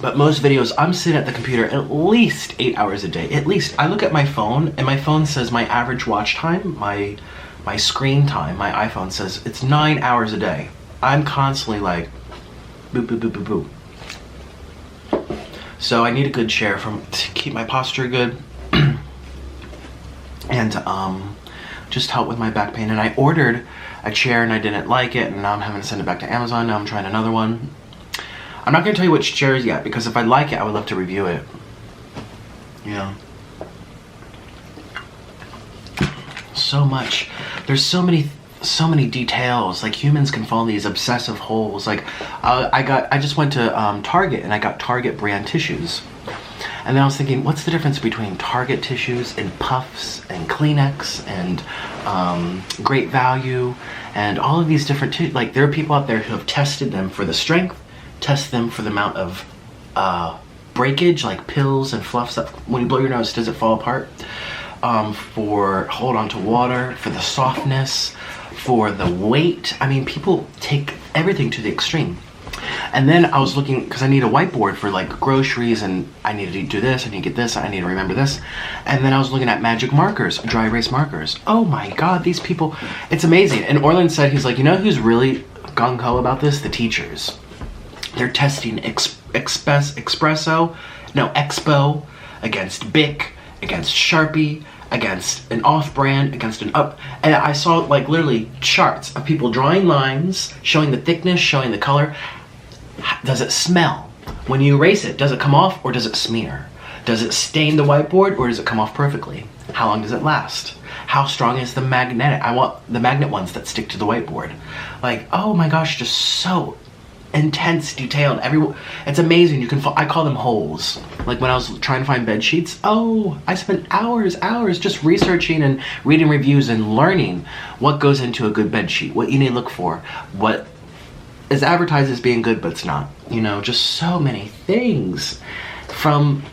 But most videos, I'm sitting at the computer at least 8 hours a day. At least. I look at my phone, and my phone says my average watch time, my screen time, my iPhone says it's 9 hours a day. I'm constantly like, boop, boop, boop, boop, boop. So I need a good chair to keep my posture good. And just help with my back pain. And I ordered a chair and I didn't like it, and now I'm having to send it back to Amazon. Now I'm trying another one. I'm not gonna tell you which chairs yet, because if I like it, I would love to review it. Yeah. So much. There's so many details. Like, humans can fall in these obsessive holes. Like, I just went to Target, and I got Target brand tissues. And then I was thinking, what's the difference between Target tissues and Puffs and Kleenex and Great Value and all of these different tissues? Like, there are people out there who have tested them for the strength, test them for the amount of breakage, like pills and fluffs that when you blow your nose, does it fall apart? For hold on to water, for the softness, for the weight. I mean, people take everything to the extreme. And then I was looking, because I need a whiteboard for like groceries, and I need to do this, I need to get this, I need to remember this. And then I was looking at magic markers, dry erase markers. Oh my God, these people, it's amazing. And Orland said, he's like, you know who's really gung-ho about this? The teachers. They're testing Expo against Bic, against Sharpie, against an off-brand, against an up. And I saw like literally charts of people drawing lines, showing the thickness, showing the color. Does it smell? When you erase it, does it come off or does it smear? Does it stain the whiteboard or does it come off perfectly? How long does it last? How strong is the magnetic? I want the magnet ones that stick to the whiteboard. Like, oh my gosh, just so intense, detailed. It's amazing. You can. I call them holes. Like when I was trying to find bed sheets. Oh, I spent hours just researching and reading reviews and learning what goes into a good bed sheet, what you need to look for, what is advertised as being good but it's not. You know, just so many things, from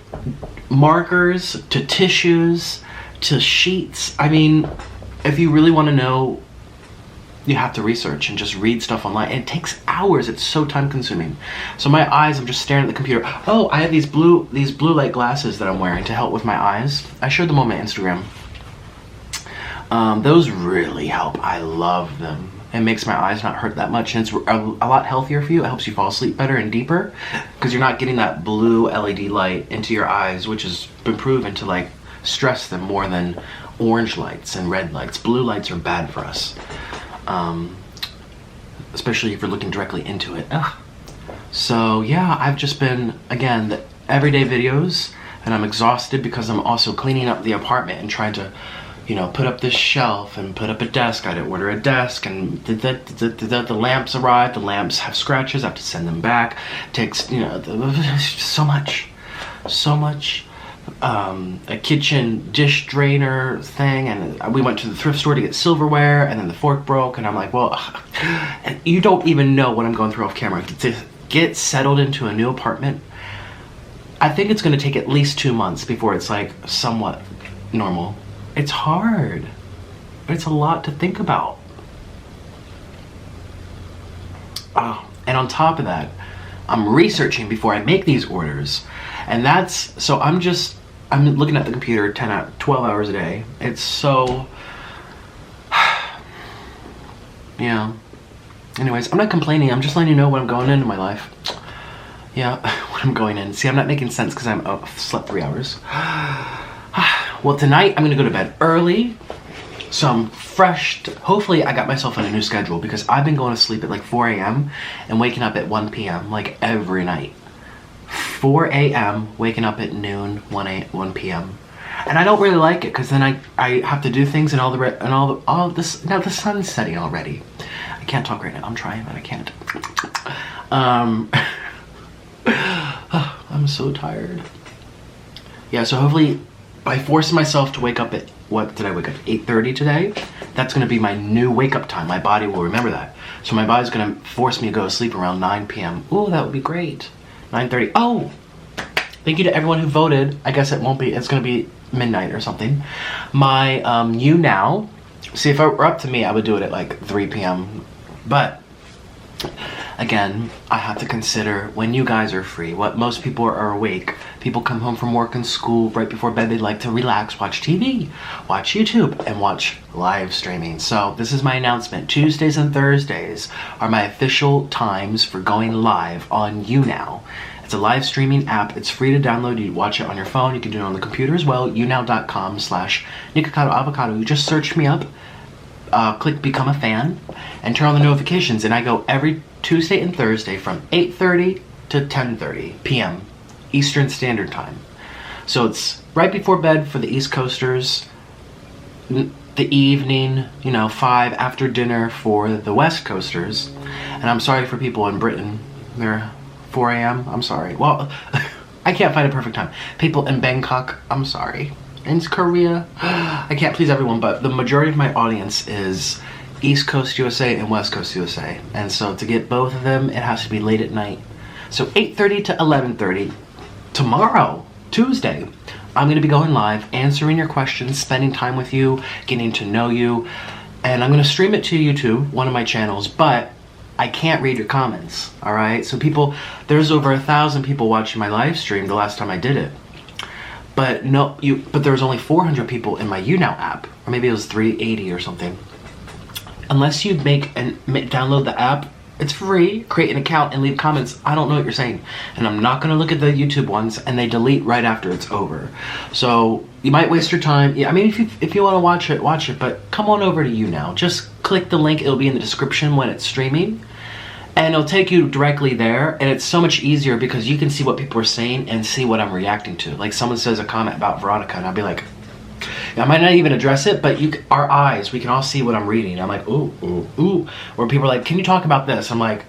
markers to tissues to sheets. I mean, if you really want to know, you have to research and just read stuff online. And it takes hours. It's so time consuming. So my eyes, I'm just staring at the computer. Oh, I have these blue light glasses that I'm wearing to help with my eyes. I showed them on my Instagram. Those really help. I love them. It makes my eyes not hurt that much, and it's a lot healthier for you. It helps you fall asleep better and deeper, because you're not getting that blue LED light into your eyes, which has been proven to like stress them more than orange lights and red lights. Blue lights are bad for us. Especially if you're looking directly into it. Ugh. So yeah, I've just been, again, the everyday videos, and I'm exhausted because I'm also cleaning up the apartment and trying to, you know, put up this shelf and put up a desk. I had to order a desk, and the lamps arrived. The lamps have scratches. I have to send them back. It takes, you know, so much. A kitchen dish drainer thing, and we went to the thrift store to get silverware, and then the fork broke, and I'm like, well, and you don't even know what I'm going through off camera. To get settled into a new apartment, I think it's going to take at least 2 months before it's like somewhat normal. It's hard, but it's a lot to think about. Oh, and on top of that, I'm researching before I make these orders. And that's, so I'm looking at the computer 12 hours a day. It's so, yeah. Anyways, I'm not complaining. I'm just letting you know what I'm going into my life. Yeah, what I'm going in. See, I'm not making sense because I slept 3 hours. Well, tonight I'm gonna go to bed early, so I'm fresh. Hopefully I got myself on a new schedule, because I've been going to sleep at like 4 a.m. and waking up at 1 p.m. like every night. 4 a.m. waking up at noon, 1 p.m. And I don't really like it, because then I have to do things and all this. Now the sun's setting already. I can't talk right now. I'm trying, but I can't. I'm so tired. Yeah, so hopefully by forcing myself to wake up at, what did I wake up at 8:30 today? That's gonna be my new wake up time. My body will remember that. So my body's gonna force me to go to sleep around 9 p.m. Ooh, that would be great. 9:30. Oh, thank you to everyone who voted. I guess it won't be, it's gonna be midnight or something. My You Now, see, if it were up to me, I would do it at like 3 p.m. But again, I have to consider when you guys are free, what most people are awake. People come home from work and school right before bed. They like to relax, watch TV, watch YouTube, and watch live streaming. So this is my announcement. Tuesdays and Thursdays are my official times for going live on YouNow. It's a live streaming app. It's free to download. You watch it on your phone. You can do it on the computer as well. younow.com/Nikocado Avocado. You just search me up, click become a fan, and turn on the notifications. And I go every Tuesday and Thursday from 8:30 to 10:30 p.m. Eastern Standard Time. So it's right before bed for the East Coasters, the evening, 5 after dinner for the West Coasters. And I'm sorry for people in Britain. They're 4 a.m. I'm sorry. Well, I can't find a perfect time. People in Bangkok, I'm sorry. In Korea, I can't please everyone, but the majority of my audience is East Coast USA and West Coast USA. And so to get both of them, it has to be late at night. So 8:30 to 11:30 tomorrow, Tuesday, I'm going to be going live, answering your questions, spending time with you, getting to know you. And I'm going to stream it to YouTube, one of my channels, but I can't read your comments, all right? So people, there's over 1,000 people watching my live stream the last time I did it. But but there was only 400 people in my YouNow app, or maybe it was 380 or something. Unless you download the app, it's free, create an account and leave comments. I don't know what you're saying. And I'm not gonna look at the YouTube ones, and they delete right after it's over. So you might waste your time. Yeah, I mean, if you wanna watch it, but come on over to YouNow. Just click the link, it'll be in the description when it's streaming. And it'll take you directly there, and it's so much easier because you can see what people are saying and see what I'm reacting to. Like someone says a comment about Veronica, and I'll be like, I might not even address it, but our eyes, we can all see what I'm reading. I'm like, ooh, ooh, ooh. Or people are like, can you talk about this? I'm like,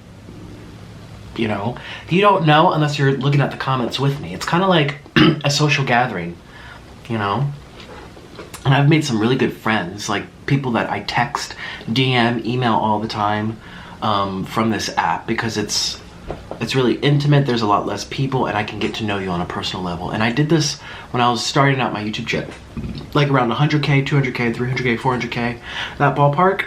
you don't know unless you're looking at the comments with me. It's kind of like a social gathering, And I've made some really good friends, like people that I text, DM, email all the time from this app, because it's really intimate. There's a lot less people, and I can get to know you on a personal level. And I did this when I was starting out my YouTube channel, like around 100K, 200K, 300K, 400K, that ballpark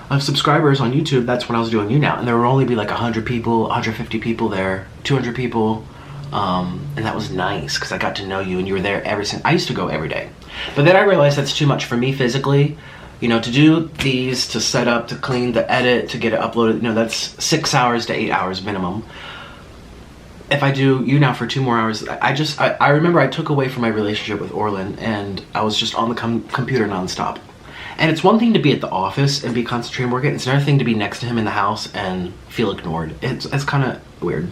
of subscribers on YouTube. That's when I was doing YouNow, and there would only be like 100 people, 150 people there, 200 people, and that was nice because I got to know you, and you were there I used to go every day, but then I realized that's too much for me physically. To do these, to set up, to clean, to edit, to get it uploaded, that's 6 hours to 8 hours minimum. If I do YouNow for 2 more hours, I remember I took away from my relationship with Orlin, and I was just on the computer nonstop. And it's one thing to be at the office and be concentrating working. It's another thing to be next to him in the house and feel ignored. It's kind of weird.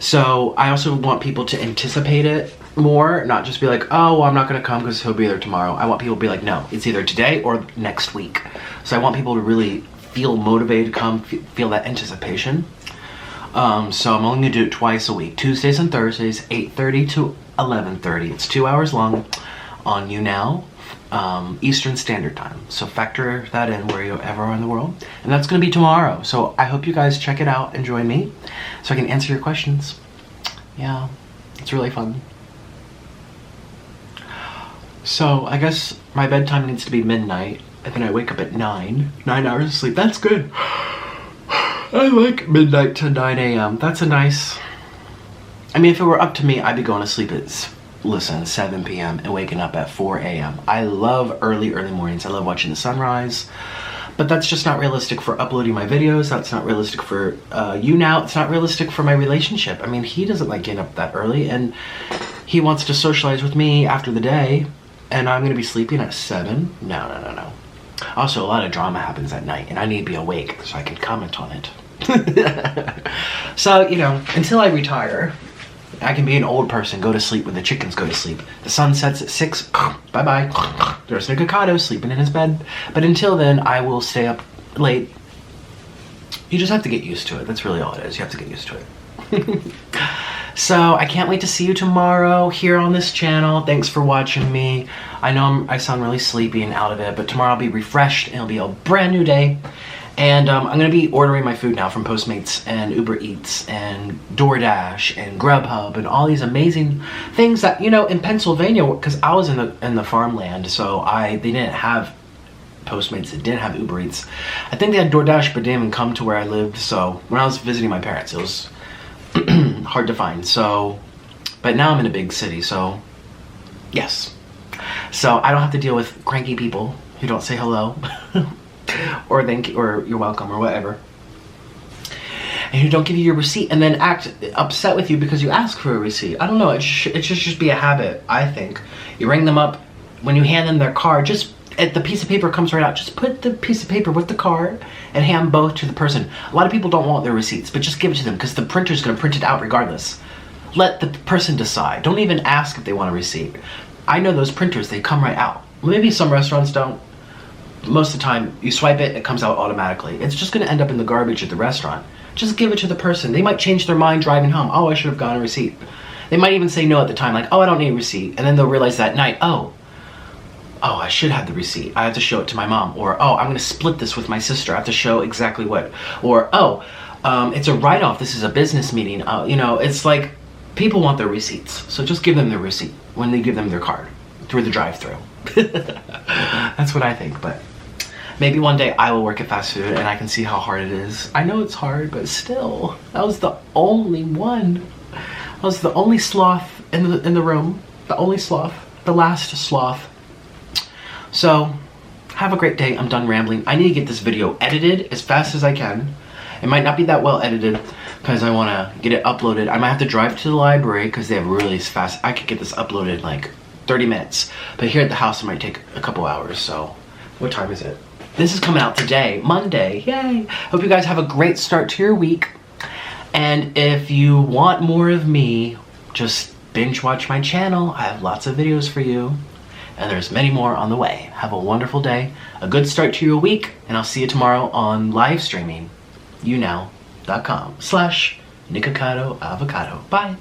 So I also want people to anticipate it more, not just be like, oh, well, I'm not going to come because he'll be there tomorrow. I want people to be like, no, it's either today or next week. So I want people to really feel motivated to come, feel that anticipation. So I'm only going to do it twice a week, Tuesdays and Thursdays, 8:30 to 11:30. It's 2 hours long on YouNow, Eastern Standard Time. So factor that in where you ever are in the world. And that's going to be tomorrow. So I hope you guys check it out and join me so I can answer your questions. Yeah, it's really fun. So I guess my bedtime needs to be midnight, and then I wake up at 9 hours of sleep. That's good. I like midnight to 9 a.m. That's a nice, I mean, if it were up to me, I'd be going to sleep at 7 p.m. and waking up at 4 a.m. I love early mornings. I love watching the sunrise, but that's just not realistic for uploading my videos. That's not realistic for YouNow. It's not realistic for my relationship. I mean, he doesn't like getting up that early, and he wants to socialize with me after the day, and I'm going to be sleeping at 7. No. Also, a lot of drama happens at night, and I need to be awake so I can comment on it. So, until I retire, I can be an old person, go to sleep when the chickens go to sleep. The sun sets at 6, bye-bye. There's Nikocado sleeping in his bed. But until then, I will stay up late you just have to get used to it. That's really all it is. You have to get used to it. So I can't wait to see you tomorrow here on this channel. Thanks for watching me. I know I sound really sleepy and out of it, but tomorrow I'll be refreshed and it'll be a brand new day. And I'm gonna be ordering my food now from Postmates and Uber Eats and DoorDash and Grubhub and all these amazing things that, you know, in Pennsylvania, because I was in the farmland, so they didn't have Postmates, it didn't have Uber Eats. I think they had DoorDash, but didn't even come to where I lived. So when I was visiting my parents, it was hard to find. So, but now I'm in a big city, so yes. So I don't have to deal with cranky people who don't say hello or thank you or you're welcome or whatever, and who don't give you your receipt and then act upset with you because you ask for a receipt. I don't know. It should just be a habit. I think you ring them up when you hand them their card. Just the piece of paper comes right out. Just put the piece of paper with the card and hand both to the person. A lot of people don't want their receipts, but just give it to them because the printer's going to print it out regardless. Let the person decide. Don't even ask if they want a receipt. I know those printers, they come right out. Maybe some restaurants don't. Most of the time, you swipe it, it comes out automatically. It's just going to end up in the garbage at the restaurant. Just give it to the person. They might change their mind driving home. Oh, I should have gotten a receipt. They might even say no at the time, like, oh, I don't need a receipt. And then they'll realize that night, oh, I should have the receipt. I have to show it to my mom. Or, oh, I'm going to split this with my sister. I have to show exactly what. Or, oh, it's a write-off. This is a business meeting. You know, it's like people want their receipts. So just give them their receipt when they give them their card through the drive-thru. That's what I think. But maybe one day I will work at fast food and I can see how hard it is. I know it's hard, but still, that was the only one. I was the only sloth in the room. The only sloth. The last sloth. So, have a great day. I'm done rambling. I need to get this video edited as fast as I can. It might not be that well edited because I want to get it uploaded. I might have to drive to the library because they have really fast. I could get this uploaded in like 30 minutes. But here at the house it might take a couple hours. So, what time is it? This is coming out today, Monday. Yay! Hope you guys have a great start to your week. And if you want more of me, just binge watch my channel. I have lots of videos for you. And there's many more on the way. Have a wonderful day, a good start to your week, and I'll see you tomorrow on live streaming, younow.com/Nikocado Avocado. Bye.